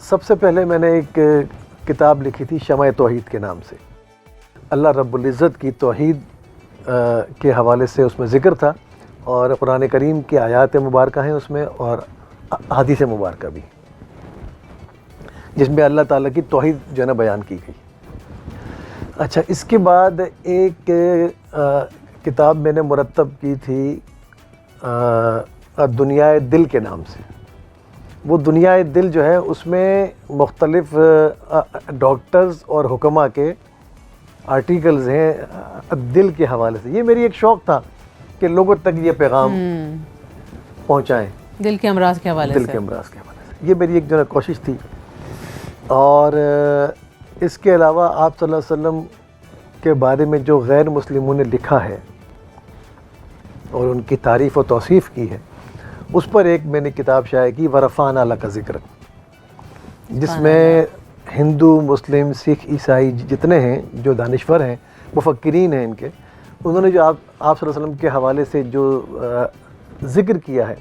सबसे पहले मैंने एक किताब लिखी थी शमा तौहीद के नाम से। अल्लाह रब्बुल इज़्ज़त की तौहीद के हवाले से उसमें ज़िक्र था, और कुरान करीम की आयात मुबारक हैं उसमें, और हदीस मुबारक भी, जिसमें अल्लाह ताला की तौहीद जो है ना बयान की गई। अच्छा, इसके बाद एक किताब मैंने मुरतब की थी दुनियाए दिल के नाम से। वो दुनियाए दिल जो है उसमें मुख्तलिफ़ डॉक्टर्स और हुक्मा के आर्टिकल्स हैं दिल के हवाले से। ये मेरी एक शौक़ था कि लोगों तक ये पैगाम पहुँचाएँ, दिल के अमराज के हवाले से। दिल के अमराज के हवाले से, ये मेरी एक जो है कोशिश थी। और इसके अलावा आप सल्लल्लाहु अलैहि वसल्लम के बारे में जो गैर मुस्लिमों ने लिखा है और उनकी तारीफ़ और तौसीफ़ की है, उस पर एक मैंने किताब शाये की, वरफ़ाना लका ज़िक्र, जिसमें हिंदू, मुस्लिम, सिख, ईसाई जितने हैं जो दानिश्वर हैं, मुफक्किरीन हैं इनके, उन्होंने जो आप सल्लल्लाहु अलैहि वसल्लम के हवाले से जो ज़िक्र किया है,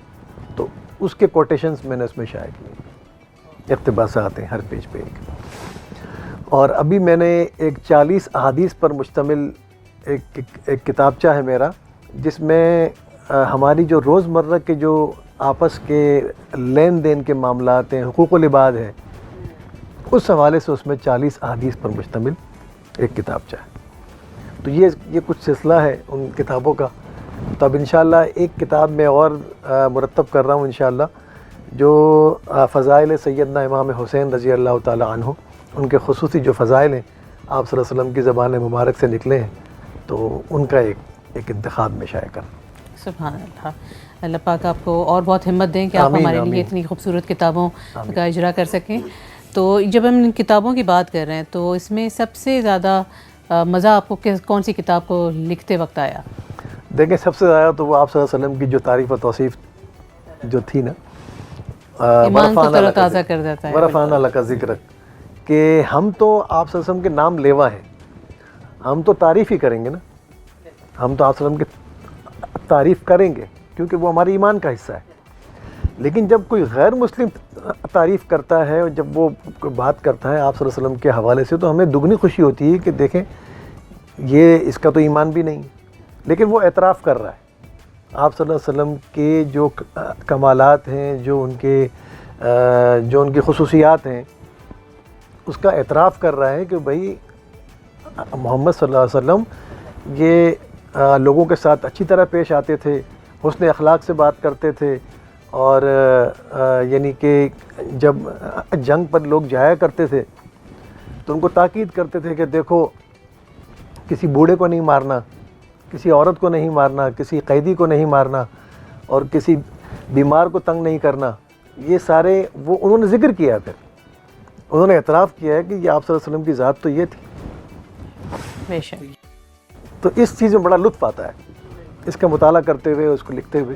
तो उसके कोटेशंस मैंने उसमें शाये किए, इक़्तिबासात हैं हर पेज पे एक। और अभी मैंने एक 40 अहादीस पर मुश्तमिल एक किताबचा है मेरा, जिसमें हमारी जो रोज़मर्रा के जो आपस के लेन देन के मामलात हैं, हुकूक़ुल इबाद है, उस हवाले से उसमें 40 अहादीस पर मुश्तमिल एक किताबचा है। तो ये कुछ सिलसिला है उन किताबों का। तो अब इंशाअल्लाह एक किताब में और मुरतब कर रहा हूँ इंशाअल्लाह, जो फ़ज़ाइल सैयदना इमाम हुसैन रज़ी अल्लाह ताला अन्हु, उनके ख़ुसूसी जो फ़ज़ाइल हैं आप सल्लल्लाहु अलैहि वसल्लम की ज़बान मुबारक से निकले हैं, तो उनका एक इंतखाब में शाये कर। सुभान अल्लाह, अल्लाह पाक आपको और बहुत हिम्मत दें कि आप हमारे लिए इतनी खूबसूरत किताबों का इजरा कर सकें। तो जब हम इन किताबों की बात कर रहे हैं, तो इसमें सबसे ज़्यादा मज़ा आपको कौन सी किताब को लिखते वक्त आया? देखें, सबसे ज़्यादा तो वो आप सल्लल्लाहु अलैहि वसल्लम की जो तारीफ़ और तौसीफ़ जो थी ना, ईमान को तरोताज़ा कर देता है। वरफ़ाना लका ज़िक्र, कि हम तो आप सल्लल्लाहु अलैहि वसल्लम के नाम लेवा हैं, हम तो तारीफ़ ही करेंगे ना, हम तो आप सल्लल्लाहु अलैहि वसल्लम की तारीफ़ करेंगे क्योंकि वो हमारे ईमान का हिस्सा है। लेकिन जब कोई गैर मुस्लिम तारीफ़ करता है और जब वो कोई बात करता है आप सल्लल्लाहु अलैहि वसल्लम के हवाले से, तो हमें दुगनी खुशी होती है कि देखें ये इसका तो ईमान भी नहीं, लेकिन वो एतराफ़ कर रहा है आप सल्लल्लाहु अलैहि वसल्लम के जो कमालात हैं, जो उनकी खुसूसियात हैं, उसका एतराफ़ कर रहा है कि भाई मोहम्मद सल्लल्लाहु अलैहि वसल्लम ये लोगों के साथ अच्छी तरह पेश आते थे, हुस्न अखलाक से बात करते थे, और यानी कि जब जंग पर लोग जाया करते थे तो उनको ताकीद करते थे कि देखो, किसी बूढ़े को नहीं मारना, किसी औरत को नहीं मारना, किसी कैदी को नहीं मारना, और किसी बीमार को तंग नहीं करना। ये सारे वो उन्होंने ज़िक्र किया। फिर उन्होंने एतराफ़ किया है कि ये आप सल्लल्लाहु अलैहि वसल्लम की ज़ात तो ये थी। बेशक। तो इस चीज़ में बड़ा लुत्फ़ आता है इसका मुताला करते हुए, उसको लिखते हुए।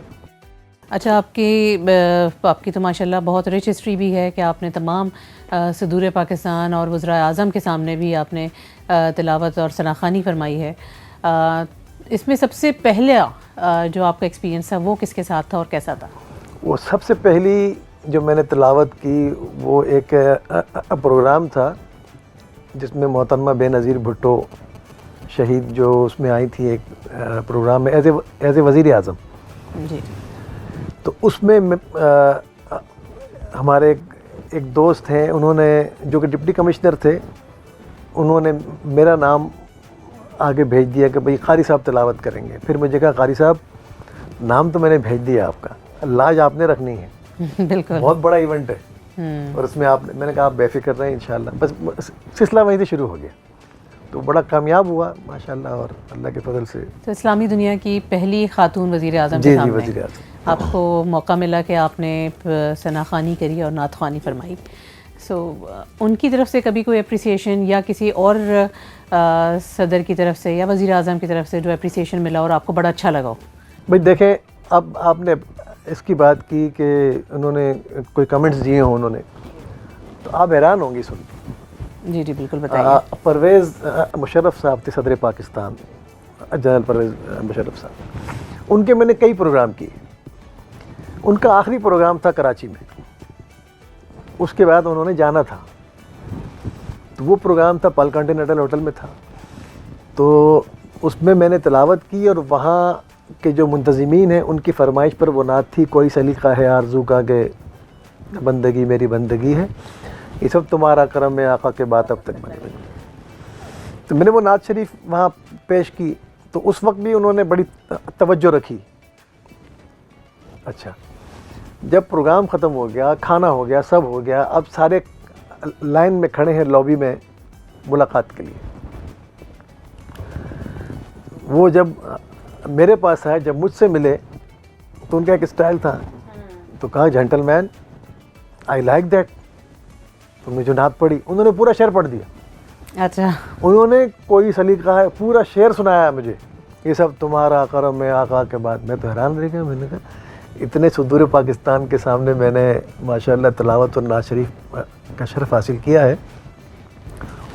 अच्छा, आपकी तो माशाल्लाह बहुत रिच हिस्ट्री भी है कि आपने तमाम सदूर पाकिस्तान और वज़राए आज़म के सामने भी आपने तिलावत और सनाख़ानी फरमाई है। इसमें सबसे पहला जो आपका एक्सपीरियंस था वो किसके साथ था और कैसा था? वो सबसे पहली जो मैंने तिलावत की वो एक प्रोग्राम था जिसमें मोहतरमा बेनज़ीर भुट्टो शहीद जो उसमें आई थी, एक प्रोग्राम में एज ए वज़ीर आज़म जी। तो उसमें हमारे एक दोस्त हैं, उन्होंने जो कि डिप्टी कमिश्नर थे, उन्होंने मेरा नाम आगे भेज दिया कि भाई कारी साहब तिलावत करेंगे। फिर मुझे कहा कारी साहब नाम तो मैंने भेज दिया आपका, लाज आपने रखनी है। बिल्कुल, बहुत बड़ा इवेंट है और उसमें मैंने कहा आप बेफिक्र रहें इंशाल्लाह। बस सिलसिला वहीं से शुरू हो गया, तो बड़ा कामयाब हुआ माशाल्लाह और अल्लाह के फजल से। तो इस्लामी दुनिया की पहली खातून वज़ीर आज़म के जी सामने वज़ीर आज़म आपको मौका मिला कि आपने सनाख़ानी करी और नात ख़वानी फरमाई। सो उनकी तरफ से कभी कोई अप्रिसिएशन या किसी और सदर की तरफ से या वज़ीर आज़म की तरफ से जो अप्रिसिएशन मिला और आपको बड़ा अच्छा लगा हो? भाई देखें, अब आपने इसकी बात की कि उन्होंने कोई कमेंट्स दिए हों उन्होंने, तो आप हैरान होंगी सुन के। जी जी बिल्कुल बताइए। परवेज़ मुशर्रफ साहब थे सदर पाकिस्तान, जनरल परवेज़ मुशर्रफ साहब, उनके मैंने कई प्रोग्राम किए। उनका आखिरी प्रोग्राम था कराची में, उसके बाद उन्होंने जाना था, तो वो प्रोग्राम था पल कॉन्टिनेंटल होटल में था। तो उसमें मैंने तिलावत की और वहाँ के जो मुंतज़िमीन हैं उनकी फरमाइश पर वो नात थी, कोई सलीक़ा है आरज़ू का के बंदगी मेरी बंदगी है, ये सब तुम्हारा करम में आका के बात अब तक बने बनी। तो मैंने वो नात शरीफ वहाँ पेश की, तो उस वक्त भी उन्होंने बड़ी तवज्जो रखी। अच्छा, जब प्रोग्राम ख़त्म हो गया, खाना हो गया, सब हो गया, अब सारे लाइन में खड़े हैं लॉबी में मुलाकात के लिए। वो जब मेरे पास आए, जब मुझसे मिले, तो उनका एक स्टाइल था, तो कहा जेंटलमैन आई लाइक दैट। तो मुझे जो नात पढ़ी, उन्होंने पूरा शेर पढ़ दिया। अच्छा, उन्होंने कोई सलीका है पूरा शेर सुनाया मुझे, ये सब तुम्हारा करम में आका के बाद। मैं तो हैरान रह गया, मैंने कहा इतने सुदूर पाकिस्तान के सामने मैंने माशाल्लाह तिलावत और नात शरीफ का शरफ हासिल किया है।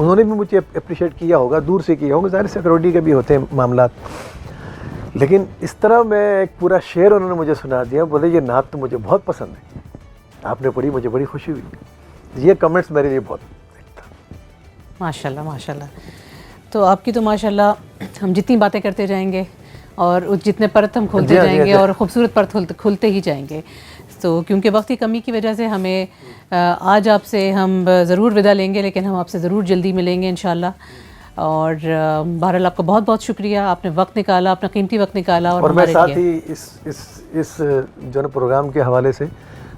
उन्होंने भी मुझे अप्रिशिएट किया होगा, दूर से किया होगा, ज़ाहिर सिक्योरिटी के भी होते हैं मामलात, लेकिन इस तरह मैं एक पूरा शेर उन्होंने मुझे सुना दिया। बोले ये नात तो मुझे बहुत पसंद है, आपने पढ़ी, मुझे बड़ी खुशी हुई। ये कमेंट्स मेरे लिए बहुत माशाल्लाह माशाल्लाह। तो आपकी तो माशाल्लाह हम जितनी बातें करते जाएंगे और जितने परत हम खोलते जाएंगे और ख़ूबसूरत परत खुलते ही जाएंगे। तो क्योंकि वक्त की कमी की वजह से हमें आज आपसे हम ज़रूर विदा लेंगे, लेकिन हम आपसे ज़रूर जल्दी मिलेंगे इंशाल्लाह। और बहरहाल आपका बहुत बहुत शुक्रिया, आपने वक्त निकाला, अपना कीमती वक्त निकाला। और मैं साथ ही इस जो है प्रोग्राम के हवाले से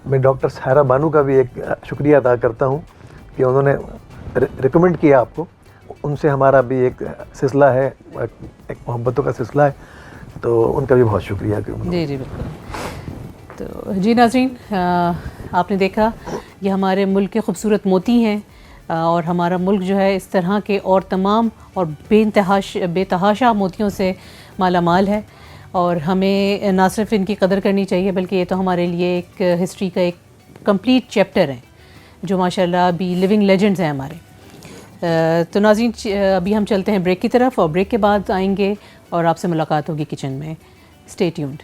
मैं डॉक्टर सायरा बानू का भी एक शुक्रिया अदा करता हूँ कि उन्होंने रिकमेंड किया आपको। उनसे हमारा भी एक सिलसिला है, एक मोहब्बतों का सिलसिला है, तो उनका भी बहुत शुक्रिया। जी जी बिल्कुल। तो जी नाज़रीन, आपने देखा ये हमारे मुल्क के खूबसूरत मोती हैं, और हमारा मुल्क जो है इस तरह के और तमाम और बेतहाशा मोतियों से माला माल है। और हमें ना सिर्फ इनकी कदर करनी चाहिए, बल्कि ये तो हमारे लिए एक हिस्ट्री का एक कंप्लीट चैप्टर है जो माशाल्लाह अभी लिविंग लेजेंड्स हैं हमारे। तो नाज़रीन, अभी हम चलते हैं ब्रेक की तरफ, और ब्रेक के बाद आएंगे और आपसे मुलाकात होगी किचन में। Stay tuned.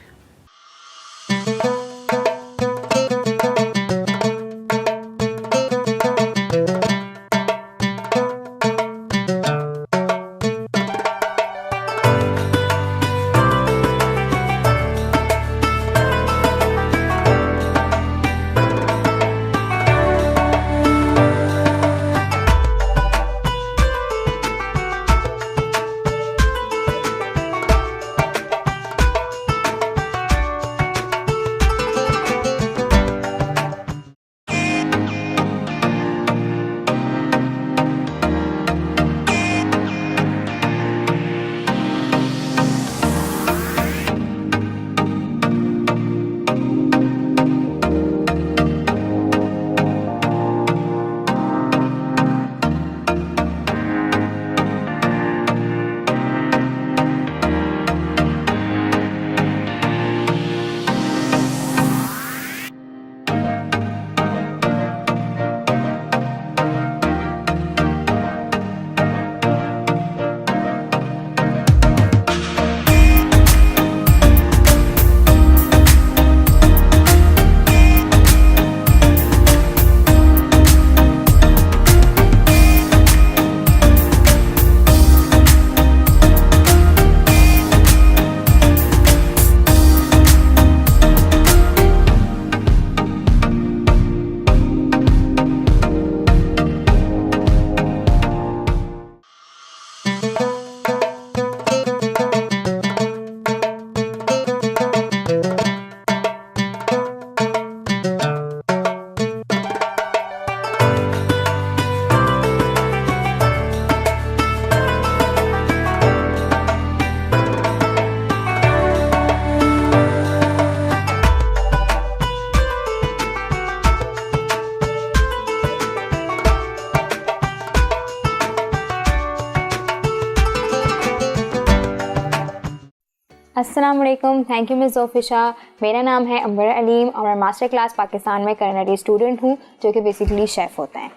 अस्सलाम वालेकुम, थैंक यू मिस ज़ोफ़िशा। मेरा नाम है अंबर अलीम और मैं मास्टर क्लास पाकिस्तान में करनरी स्टूडेंट हूँ, जो कि बेसिकली शेफ़ होता है।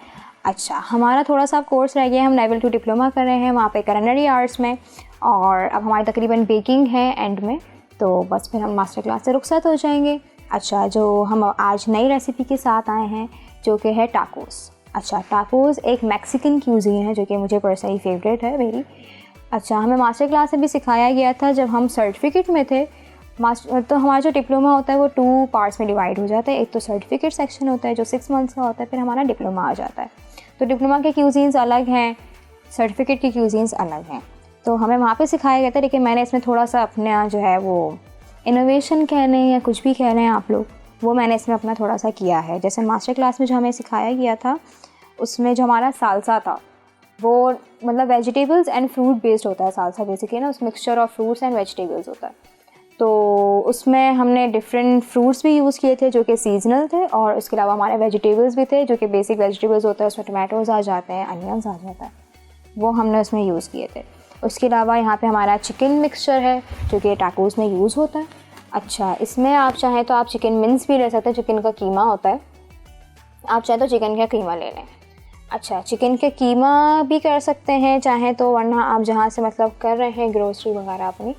अच्छा, हमारा थोड़ा सा कोर्स रह गया है, हम लेवल 2 डिप्लोमा कर रहे हैं वहाँ पे करनरी आर्ट्स में, और अब हमारी तकरीबन बेकिंग है एंड में, तो बस फिर हम मास्टर क्लास से रुखसत हो जाएंगे। अच्छा, जो हम आज नई रेसिपी के साथ आए हैं जो कि है टाकोस। अच्छा, टाकोस एक मैक्सिकन क्यूज़ीन है जो कि मुझे पर्सनली फ़ेवरेट है मेरी। अच्छा, हमें मास्टर क्लास में भी सिखाया गया था जब हम सर्टिफिकेट में थे। तो हमारा जो डिप्लोमा होता है वो 2 पार्ट्स में डिवाइड हो जाता है। एक तो सर्टिफिकेट सेक्शन होता है जो 6 मंथ्स का होता है, फिर हमारा डिप्लोमा आ जाता है। तो डिप्लोमा के क्यूज़ीन्स अलग हैं, सर्टिफिकेट के क्यूज़ीन्स अलग हैं। तो हमें वहाँ पे सिखाया गया था, लेकिन मैंने इसमें थोड़ा सा अपना जो है वो इनोवेशन कह लें या कुछ भी कह लें आप लोग, वो मैंने इसमें अपना थोड़ा सा किया है। जैसे मास्टर क्लास में जो हमें सिखाया गया था उसमें जो हमारा सालसा था वो मतलब वेजिटेबल्स एंड फ्रूट बेस्ड होता है। सालसा बेसिकली ना उस mixture of fruits and vegetables होता है। तो उसमें हमने डिफरेंट फ्रूट्स भी यूज़ किए थे जो कि सीजनल थे, और उसके अलावा हमारे वेजिटेबल्स भी थे जो कि बेसिक वेजिटेबल्स होता है। उसमें टमाटोज़ आ जाते हैं, अनियंस आ जाता है, वो हमने उसमें यूज़ किए थे। उसके अलावा यहाँ पे हमारा चिकन मिक्सचर है जो कि टाकोस में यूज़ होता है। अच्छा, इसमें आप चाहें तो आप चिकन मिन्स भी ले सकते हैं, चिकन का कीमा होता है, आप चाहें तो चिकन का कीमा ले लें। अच्छा, चिकन के कीमा भी कर सकते हैं चाहें तो, वरना आप जहाँ से मतलब कर रहे हैं ग्रोसरी वगैरह अपनी,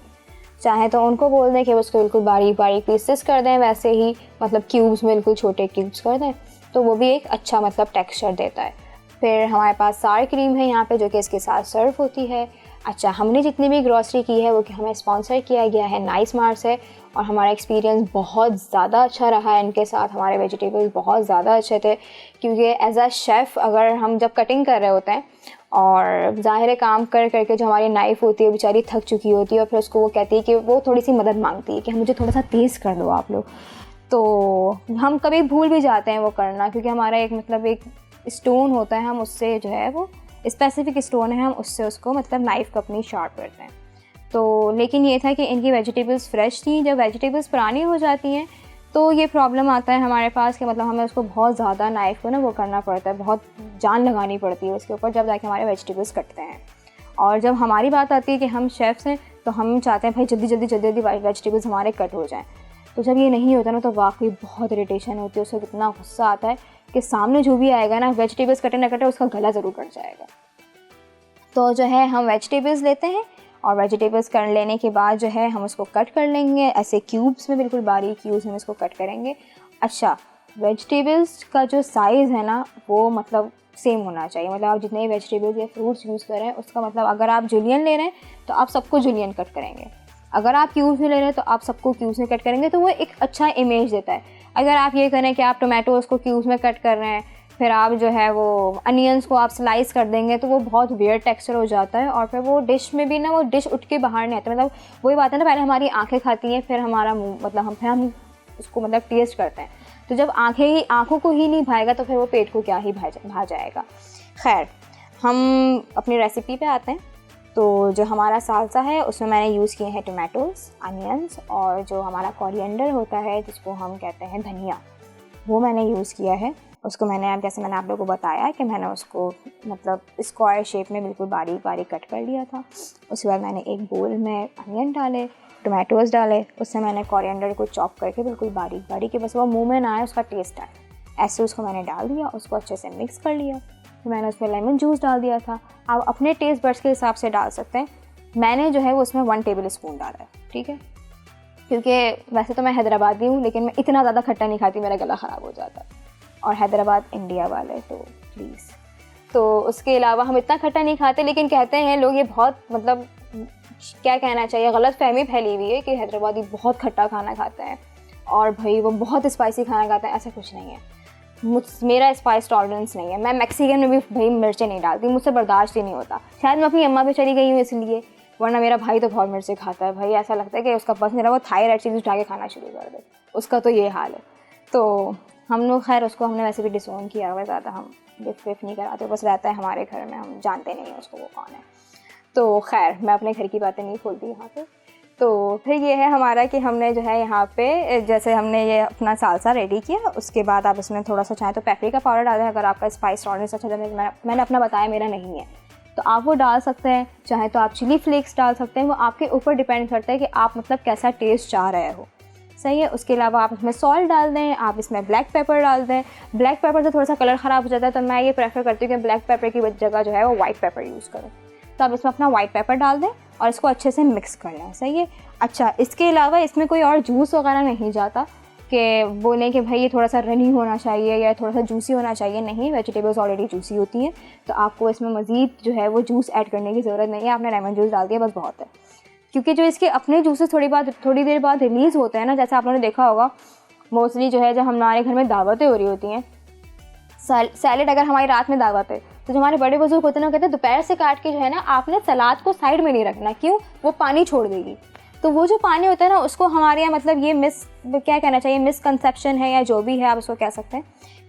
चाहें तो उनको बोल दें कि उसको बिल्कुल बारीक बारीक पीसेस कर दें, वैसे ही मतलब क्यूब्स में बिल्कुल छोटे क्यूब्स कर दें, तो वो भी एक अच्छा मतलब टेक्सचर देता है। फिर हमारे पास सार क्रीम है यहाँ पे जो कि इसके साथ सर्व होती है। अच्छा, हमने जितनी भी ग्रॉसरी की है वो कि हमें स्पॉन्सर किया गया है नाइस मार्ट से, और हमारा एक्सपीरियंस बहुत ज़्यादा अच्छा रहा है इनके साथ। हमारे वेजिटेबल्स बहुत ज़्यादा अच्छे थे, क्योंकि एज अ शेफ़ अगर हम जब कटिंग कर रहे होते हैं और ज़ाहिर काम कर करके जो हमारी नाइफ़ होती है बेचारी थक चुकी होती है, और फिर उसको वो कहती है कि वो थोड़ी सी मदद मांगती है कि मुझे थोड़ा सा तेज़ कर दो आप लोग, तो हम कभी भूल भी जाते हैं वो करना, क्योंकि हमारा एक मतलब एक स्टोन होता है, हम उससे जो है वो स्पेसिफिक स्टोन है, हम उससे उसको मतलब नाइफ़ को अपनी शार्प करते हैं। तो लेकिन ये था कि इनकी वेजिटेबल्स फ्रेश थी। जब वेजिटेबल्स पुरानी हो जाती हैं तो ये प्रॉब्लम आता है हमारे पास कि मतलब हमें उसको बहुत ज़्यादा नाइफ़ को ना वो करना पड़ता है, बहुत जान लगानी पड़ती है उसके ऊपर, जब जाके हमारे वेजिटेबल्स कटते हैं। और जब हमारी बात आती है कि हम शेफ़्स हैं तो हम चाहते हैं भाई जल्दी जल्दी जल्दी जल्दी वेजिटेबल्स हमारे कट हो जाएँ। तो जब ये नहीं होता ना तो वाकई बहुत इरिटेशन होती है, उसको इतना गुस्सा आता है कि सामने जो भी आएगा ना वेजिटेबल्स कटे ना कटे उसका गला ज़रूर कट जाएगा। तो जो है हम वेजिटेबल्स लेते हैं, और वेजिटेबल्स कर लेने के बाद जो है हम उसको कट कर लेंगे ऐसे क्यूब्स में, बिल्कुल बारीक क्यूब्स में इसको कट करेंगे। अच्छा, वेजिटेबल्स का जो साइज़ है ना वो मतलब सेम होना चाहिए, मतलब आप जितने वेजिटेबल्स या फ्रूट्स यूज़ कर रहे हैं उसका मतलब अगर आप जुलियन ले रहे हैं तो आप सबको जुलियन कट करेंगे, अगर आप क्यूब्स में ले रहे हैं तो आप सबको क्यूब्स में कट करेंगे, तो वो एक अच्छा इमेज देता है। अगर आप ये करें कि आप टोमेटोज़ को क्यूब्स में कट कर रहे हैं, फिर आप जो है वो अनियंस को आप स्लाइस कर देंगे, तो वो बहुत वियर्ड टेक्सचर हो जाता है, और फिर वो डिश में भी ना वो डिश उठ के बाहर नहीं आता। मतलब वही बात है ना, पहले हमारी आंखें खाती हैं फिर हमारा मुंह, मतलब हम उसको मतलब टेस्ट करते हैं, तो जब आँखों को ही नहीं भाएगा तो फिर वो पेट को क्या ही भा जाएगा। खैर, हम अपनी रेसिपी पे आते हैं। तो जो हमारा सालसा है उसमें मैंने यूज़ किए हैं टोमेटोज़, अनियंस, और जो हमारा कोरिएंडर होता है जिसको हम कहते हैं धनिया, वो मैंने यूज़ किया है। उसको मैंने जैसे मैंने आप लोगों को बताया कि मैंने उसको मतलब स्क्वायर शेप में बिल्कुल बारीक बारीक कट कर लिया था। उसके बाद मैंने एक बोल में अनियन डाले, टोमेटोज़ डाले, उससे मैंने कोरिएंडर को चॉप करके बिल्कुल बारीक बारीक, कि बस वो मुंह में ना आए उसका टेस्ट आए, ऐसे उसको मैंने डाल दिया। उसको अच्छे से मिक्स कर लिया। तो मैंने उसमें लेमन जूस डाल दिया था। आप अपने टेस्ट बड्स के हिसाब से डाल सकते हैं। मैंने जो है वो उसमें 1 टेबल स्पून डाला है, ठीक है, क्योंकि वैसे तो मैं हैदराबादी हूँ लेकिन मैं इतना ज़्यादा खट्टा नहीं खाती, मेरा गला ख़राब हो जाता है, और हैदराबाद इंडिया वाले तो प्लीज़। तो उसके अलावा हम इतना खट्टा नहीं खाते, लेकिन कहते हैं लोग ये बहुत मतलब क्या कहना चाहिए, गलत फहमी फैली हुई है कि हैदराबादी बहुत खट्टा खाना खाते हैं और भाई वो बहुत स्पाइसी खाना खाते हैं। ऐसा कुछ नहीं है, मेरा स्पाइस टॉलरेंस नहीं है। मैं मैक्सिकन में भी भाई मिर्चें नहीं डालती, मुझसे बर्दाश्त ही नहीं होता। शायद मैं अपनी अम्मा पे चली गई हूँ इसलिए, वरना मेरा भाई तो बहुत मिर्चें खाता है भाई, ऐसा लगता है कि उसका बस मेरा वो थायराइड चीज़ उठा के खाना शुरू कर दे, उसका तो ये हाल है। तो हम लोग खैर उसको हमने वैसे भी डिसोन किया हुआ, ज़्यादा हम गिफ्ट विफ्ट नहीं कराते, बस रहता है हमारे घर में, हम जानते नहीं हैं उसको वो कौन है। तो खैर मैं अपने घर की बातें नहीं खोलती यहाँ पे। तो फिर ये है हमारा कि हमने जो है यहाँ पे जैसे हमने ये अपना सालसा रेडी किया, उसके बाद आप इसमें थोड़ा सा चाहें तो पेपरिका पाउडर डालें अगर आपका स्पाइस टॉलरेंस अच्छा है। मैंने अपना बताया मेरा नहीं है, तो आप वो डाल सकते हैं, चाहे तो आप चिली फ्लेक्स डाल सकते हैं, वो आपके ऊपर डिपेंड करता है कि आप मतलब कैसा टेस्ट चाह रहे हो। सही है। उसके अलावा आप इसमें सॉल्ट डाल दें, आप इसमें ब्लैक पेपर डाल दें। ब्लैक पेपर से थोड़ा सा कलर ख़राब हो जाता है, तो मैं ये प्रेफर करती हूँ कि ब्लैक पेपर की जगह जो है वो वाइट पेपर यूज़ करें। तो आप इसमें अपना वाइट पेपर डाल दें और इसको अच्छे से मिक्स कर लें। सही है। अच्छा, इसके अलावा इसमें कोई और जूस वगैरह नहीं जाता कि बोलें कि भाई ये थोड़ा सा रनी होना चाहिए या थोड़ा सा जूसी होना चाहिए। नहीं, वेजिटेबल्स ऑलरेडी जूसी होती हैं, तो आपको इसमें मज़ीद जो है वो जूस ऐड करने की ज़रूरत नहीं है। आपने लेमन जूस डाल दिया, बस बहुत है। क्योंकि जो इसके अपने जूसेस थोड़ी देर बाद रिलीज़ होते हैं ना, जैसे आप लोगों ने देखा होगा मोस्टली जो है जब हमारे घर में दावतें हो रही होती हैं, सैलेड अगर हमारी रात में दावत है, तो जो हमारे बड़े बुजुर्ग होते हैं ना, कहते हैं दोपहर से काट के जो है ना आपने सलाद को साइड में नहीं रखना। क्यों? वो पानी छोड़ देगी। तो वो जो पानी होता है ना, उसको हमारे यहाँ मतलब ये क्या कहना चाहिए, मिसकंसेप्शन है या जो भी है आप उसको कह सकते हैं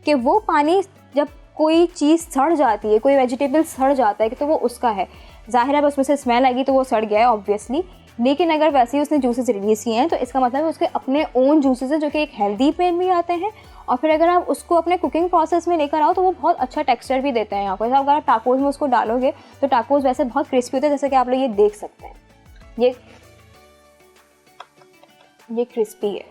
कि वो पानी जब कोई चीज़ सड़ जाती है, कोई वेजिटेबल सड़ जाता है तो वो उसका है। ज़ाहिर है उसमें से स्मेल आएगी तो वो सड़ गया है ऑब्वियसली, लेकिन अगर वैसे ही उसने जूसेस रिलीज़ किए हैं तो इसका मतलब है उसके अपने ओन जूसेस हैं जो कि एक हेल्दी में भी आते हैं, और फिर अगर आप उसको अपने कुकिंग प्रोसेस में लेकर आओ तो वो बहुत अच्छा टेक्सचर भी देते हैं आपको। अगर आप टाकोस में उसको डालोगे तो टाकोस वैसे बहुत क्रिस्पी होते हैं, जैसे कि आप लोग ये देख सकते हैं, ये क्रिस्पी है,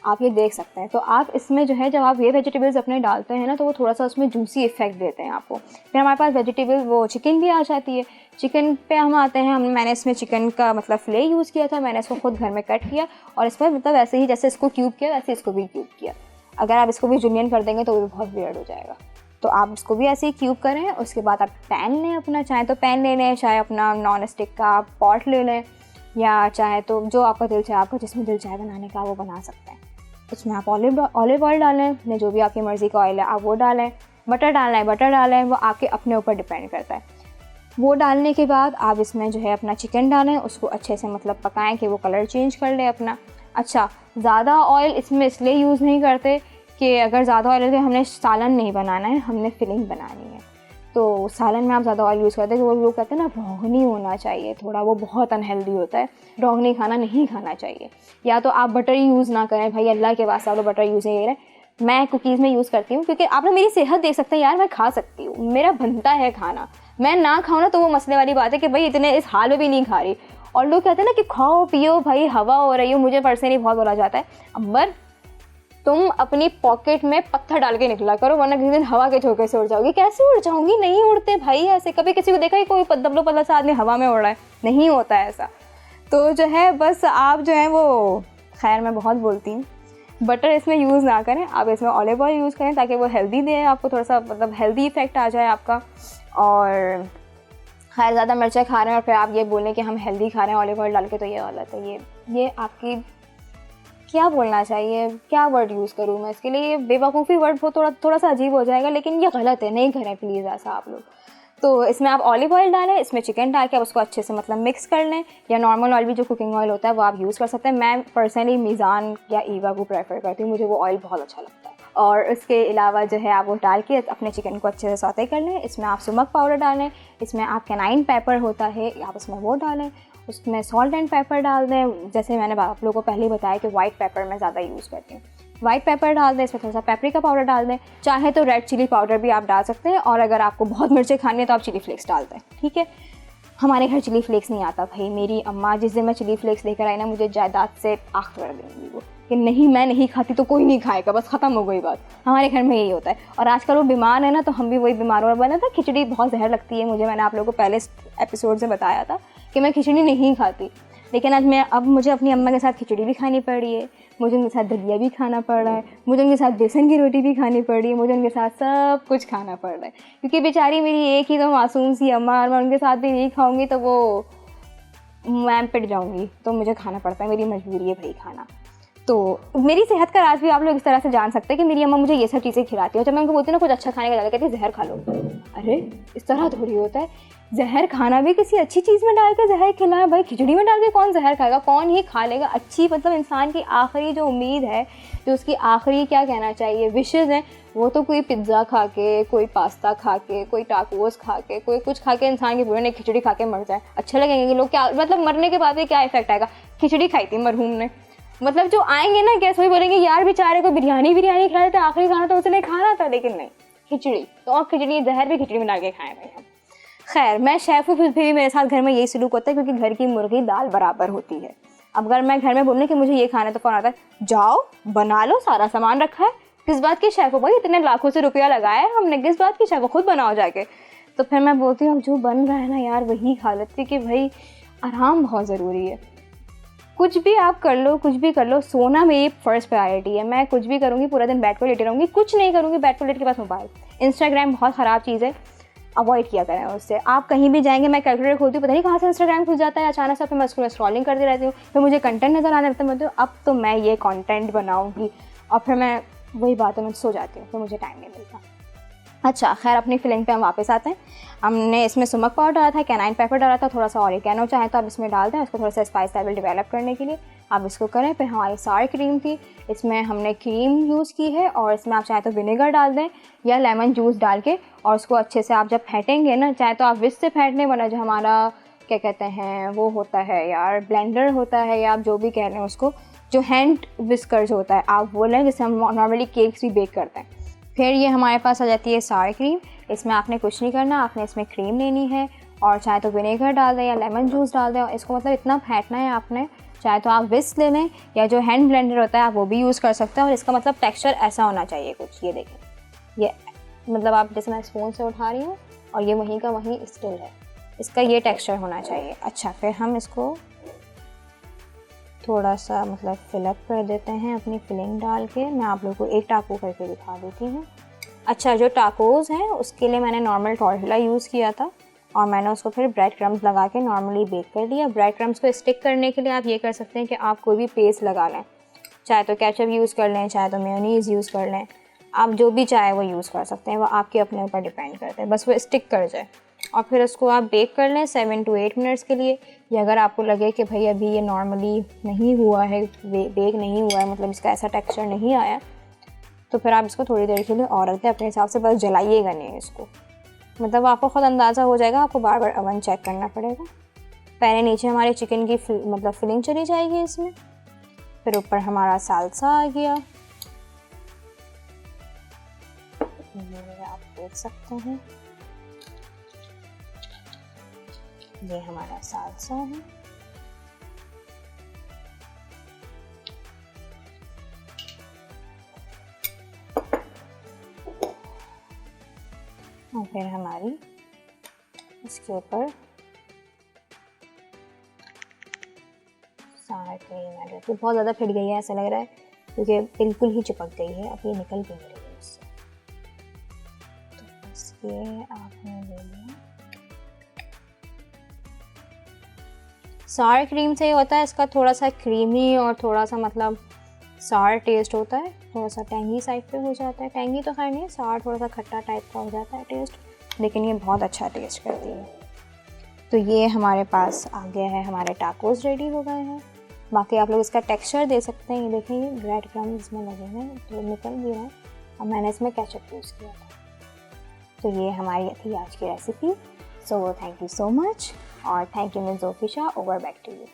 आप ये देख सकते हैं। तो आप इसमें जो है जब आप ये वेजिटेबल्स अपने डालते हैं ना तो वो थोड़ा सा उसमें जूसी इफेक्ट देते हैं आपको। फिर हमारे पास वेजिटेबल वो चिकन भी आ जाती है। चिकन पे हम आते हैं, मैंने इसमें चिकन का मतलब फिले यूज़ किया था, मैंने इसको खुद घर में कट किया और इसमें मतलब ऐसे ही जैसे इसको क्यूब किया वैसे इसको भी क्यूब किया। अगर आप इसको भी जुलियन कर देंगे तो वो भी बहुत वियर्ड हो जाएगा, तो आप इसको भी ऐसे ही क्यूब करें। उसके बाद आप पैन लें अपना, चाहे तो पैन ले लें, चाहे अपना नॉन स्टिक का पॉट ले लें, या चाहे तो जो आपका दिल चाहे, आपका जिसमें दिल चाहे बनाने का वो बना सकते हैं। उसमें आप ऑलिव ऑयल डालें, या जो भी आपकी मर्ज़ी का ऑयल है आप वो डालें। बटर डालना है बटर डालें, वो आपके अपने ऊपर डिपेंड करता है। वो डालने के बाद आप इसमें जो है अपना चिकन डालें, उसको अच्छे से मतलब पकाएं कि वो कलर चेंज कर ले अपना। अच्छा, ज़्यादा ऑयल इसमें इसलिए यूज़ नहीं करते कि अगर ज़्यादा ऑयल है हमने सालन नहीं बनाना है, हमने फिलिंग बनानी है। तो सालन में आप ज़्यादा ऑयल यूज़ करते हैं, तो वो लोग कहते हैं ना रोगनी होना चाहिए थोड़ा, वो बहुत अनहेल्दी होता है, रोगनी खाना नहीं खाना चाहिए। या तो आप बटर यूज़ ना करें, भाई अल्लाह के वास्ते आप लोग बटर यूज़ नहीं करें। मैं कुकीज़ में यूज़ करती हूँ क्योंकि आप लोग मेरी सेहत देख सकते हैं यार, मैं खा सकती हूँ, मेरा बनता है खाना। मैं ना खाऊँ ना तो वो मसले वाली बात है कि भाई इतने इस हाल में भी नहीं खा रही। और लोग कहते हैं ना कि खाओ पियो भाई, हवा हो रही हो। मुझे पर्सनली बहुत बोला जाता है, अंबर तुम अपनी पॉकेट में पत्थर डाल के निकला करो, वरना किसी दिन हवा के झोंके से उड़ जाओगी। कैसे उड़ जाऊंगी? नहीं उड़ते भाई ऐसे। कभी किसी को देखा है कोई दबलो पतला सा आदमी हवा में उड़ रहा है? नहीं होता है ऐसा। तो जो है बस आप जो है वो, खैर मैं बहुत बोलती हूँ, बटर इसमें यूज़ ना करें, आप इसमें ऑलिव ऑयल यूज़ करें ताकि वो हेल्दी दे आपको, थोड़ा सा मतलब हेल्दी इफेक्ट आ जाए आपका। और खैर ज़्यादा मिर्चें खा रहे हैं और फिर आप ये बोलें कि हम हेल्दी खा रहे हैं ऑलिव ऑयल डाल के, तो ये गलत है। ये आपकी क्या बोलना चाहिए, क्या वर्ड यूज़ करूँ मैं इसके लिए, बेवकूफ़ी वर्ड हो, थोड़ा सा अजीब हो जाएगा, लेकिन ये गलत है, नहीं करें प्लीज़ ऐसा आप लोग। तो इसमें आप ऑलिव ऑयल डालें, इसमें चिकन डाल के आप उसको अच्छे से मतलब मिक्स कर लें, या नॉर्मल ऑयल भी जो कुकिंग ऑयल होता है वो आप यूज़ कर सकते हैं। मैं पर्सनली मीज़ान या ईवा को प्रेफर करती हूँ, मुझे वो ऑयल बहुत अच्छा लगता है। और इसके अलावा जो है आप वो डाल के अपने चिकन को अच्छे से सौते कर लें। इसमें आप सुमक पाउडर डालें, इसमें आप कैनाइन पेपर होता है आप इसमें वो डालें, उसमें सॉल्ट एंड पेपर डाल दें। जैसे मैंने आप लोगों को पहले बताया कि वाइट पेपर मैं ज़्यादा यूज़ करती हूँ, वाइट पेपर डाल दें। इसमें थोड़ा सा पेपरिका पाउडर डाल दें, चाहे तो रेड चिली पाउडर भी आप डाल सकते हैं, और अगर आपको बहुत मिर्चें खानी है तो आप चिली फ्लेक्स डाल दें। ठीक है, हमारे घर चिली फ्लेक्स नहीं आता भाई। मेरी अम्मा जिस दिन मैं चिली फ्लेक्स लेकर आई ना, मुझे जायदाद से आँख कर देंगी वो कि नहीं मैं नहीं खाती तो कोई नहीं खाएगा, बस ख़त्म हो गई बात। हमारे घर में यही होता है। और आजकल वो बीमार है ना, तो हम भी वही बीमार हो बना था। खिचड़ी बहुत जहर लगती है मुझे, मैंने आप लोगों को पहले एपिसोड से बताया था कि मैं खिचड़ी नहीं खाती, लेकिन अब मुझे अपनी अम्मा के साथ खिचड़ी भी खानी पड़ रही है, मुझे उनके साथ दलिया भी खाना पड़ रहा है, मुझे उनके साथ बेसन की रोटी भी खानी पड़ रही है, मुझे उनके साथ सब कुछ खाना पड़ रहा है, क्योंकि बेचारी मेरी एक ही तो मासूम सी अम्मा, और मैं उनके साथ भी नहीं खाऊंगी तो वो मैं पिट जाऊंगी, तो मुझे खाना पड़ता है, मेरी मजबूरी है भाई खाना। तो मेरी सेहत का राज भी आप लोग इस तरह से जान सकते हैं कि मेरी अम्मा मुझे ये सब चीज़ें खिलाती है। जब मैं उनको बोलती हूँ ना कुछ अच्छा खाने का, ज़्यादा कहती है जहर खा लो। अरे इस तरह थोड़ी होता है, जहर खाना भी किसी अच्छी चीज़ में डाल के जहर खिलाएं भाई। खिचड़ी में डाल के कौन जहर खाएगा, कौन ही खा लेगा। अच्छी मतलब इंसान की आखिरी जो उम्मीद है, जो उसकी आखिरी क्या कहना चाहिए विशेज़ हैं, वो तो कोई पिज़्ज़ा खा के, कोई पास्ता खा के, कोई टाकोस खा के, कोई कुछ खा के इंसान की पूरे ने खिचड़ी खा के मर जाए। अच्छे लगेंगे कि लोग, क्या मतलब मरने के बाद भी क्या इफेक्ट आएगा, खिचड़ी खाई थी मरहूम ने, मतलब जो आएंगे ना कैसे वही बोलेंगे यार बेचारे को बिरयानी खिला देते, आखिरी खाना तो उसने खाना था, लेकिन नहीं खिचड़ी, तो और खिचड़ी जहर भी खिचड़ी में डाल के खाएं भाई हम। खैर मैं शेफ़ हूँ, फिर भी मेरे साथ घर में यही सलूक होता है, क्योंकि घर की मुर्गी दाल बराबर होती है। अब अगर मैं घर में बोलूँ कि मुझे ये खाना है तो फ़ौरन आता है जाओ बना लो, सारा सामान रखा है, किस बात की शेफ़ हो भाई, इतने लाखों से रुपया लगाया है हमने, किस बात की शेफ़ हो, खुद बनाओ जाके। तो फिर मैं बोलती हूँ अब जो बन रहा है ना यार वही खा लेती है, कि भाई आराम बहुत ज़रूरी है। कुछ भी आप कर लो, कुछ भी कर लो, सोना मेरी फर्स्ट प्रायोरिटी है। मैं कुछ भी करूँगी पूरा दिन बेड पर लेटे रहूँगी, कुछ नहीं करूँगी, बेड पर लेट के पास मोबाइल। इंस्टाग्राम बहुत ख़राब चीज़ है, अवॉइड किया करें उससे। आप कहीं भी जाएंगे, मैं कैलकुलेटर खोलती हूँ, पता नहीं कहाँ से इंस्टाग्राम खुल जाता है अचानक से, फिर मैं उसको स्क्रॉलिंग करती रहती हूँ, फिर मुझे कंटेंट नज़र आने लगता है, मैं अब तो मैं ये कंटेंट बनाऊँगी, और फिर मैं वही बातों में सो जाती हूँ, फिर मुझे टाइम नहीं मिलता। अच्छा खैर अपनी फिलिंग पे हम वापस आते हैं। हमने इसमें नमक पाउडर डाला था, कैनाइन पेपर डाला था, थोड़ा सा ऑरिगेनो चाहे तो आप इसमें डाल दें, इसको थोड़ा सा स्पाइस लेवल डेवलप करने के लिए आप इसको करें। फिर हमारी सारी क्रीम थी, इसमें हमने क्रीम यूज़ की है, और इसमें आप चाहे तो विनेगर डाल दें या लेमन जूस डाल के, और उसको अच्छे से आप जब फेंटेंगे ना, चाहे तो आप विस्क से फेंट लें, वरना जो हमारा क्या कहते हैं वो होता है यार, ब्लेंडर होता है, या आप जो भी कह रहे हैं उसको, जो हैंड विस्कर्स होता है आप वो लें, जिससे हम नॉर्मली केक्स भी बेक करते हैं। फिर ये हमारे पास आ जाती है सारी क्रीम। इसमें आपने कुछ नहीं करना, आपने इसमें क्रीम लेनी है, और चाहे तो विनेगर डाल दें या लेमन जूस डाल दें, और इसको मतलब इतना फेंटना है आपने, चाहे तो आप विस्क ले लें या जो हैंड ब्लेंडर होता है आप वो भी यूज़ कर सकते हैं। और इसका मतलब टेक्सचर ऐसा होना चाहिए कुछ, ये देखें, ये मतलब आप जैसे मैं स्पून से उठा रही हूँ और ये वहीं का वहीं स्टिल है, इसका ये टेक्सचर होना चाहिए। अच्छा फिर हम इसको थोड़ा सा मतलब फिलअप कर देते हैं अपनी फिलिंग डाल के। मैं आप लोगों को एक टाको करके दिखा देती हूँ। अच्छा जो टाकोज़ हैं उसके लिए मैंने नॉर्मल टॉर्टिला यूज़ किया था, और मैंने उसको फिर ब्रेड क्रम्स लगा के नॉर्मली बेक कर दिया। ब्रेड क्रम्स को स्टिक करने के लिए आप ये कर सकते हैं कि आप कोई भी पेस्ट लगा लें, चाहे तो केचप यूज़ कर लें, चाहे तो मेयोनीज़ यूज़ कर लें, आप जो भी चाहे वो यूज़ कर सकते हैं, वो आपके अपने ऊपर डिपेंड करते हैं, बस वो स्टिक कर जाए। और फिर उसको आप बेक कर लें 7 to 8 मिनट्स के लिए। या अगर आपको लगे कि भाई अभी ये नॉर्मली नहीं हुआ है, बेक नहीं हुआ है, मतलब इसका ऐसा टेक्सचर नहीं आया, तो फिर आप इसको थोड़ी देर के लिए और रख दें अपने हिसाब से, बस जलाइएगा नहीं इसको, मतलब आपको ख़ुद अंदाज़ा हो जाएगा, आपको बार बार अवन चेक करना पड़ेगा। पहले नीचे हमारे चिकन की मतलब फिलिंग चली जाएगी इसमें, फिर ऊपर हमारा सालसा आ गया, ये आप देख सकते हैं, ये हमारा सालसा है। और फिर हमारी इसके ऊपर सारा क्रीम ऐड करके, बहुत ज़्यादा फिट गई है ऐसा लग रहा है, क्योंकि बिल्कुल ही चिपक गई है, अब ये निकल भी नहीं रही है इससे। तो बस ये आपने ले लिया। सार क्रीम से ये होता है, इसका थोड़ा सा क्रीमी और थोड़ा सा मतलब सार टेस्ट होता है, थोड़ा सा टैंगी साइड पे हो जाता है, टैंगी तो खैर नहीं, सार थोड़ा सा खट्टा टाइप का हो जाता है टेस्ट, लेकिन ये बहुत अच्छा टेस्ट करती है। तो ये हमारे पास आ गया है, हमारे टाकोस रेडी हो गए हैं। बाकी आप लोग इसका टेक्सचर दे सकते हैं, ये देखें ये ब्रेड क्रम्स इसमें लगे हैं तो निकल भी रहे हैं, और मैंने इसमें केचप यूज़ किया था। तो ये हमारी थी आज की रेसिपी। So thank you so much, और thank you miss Zofisha, over back to you.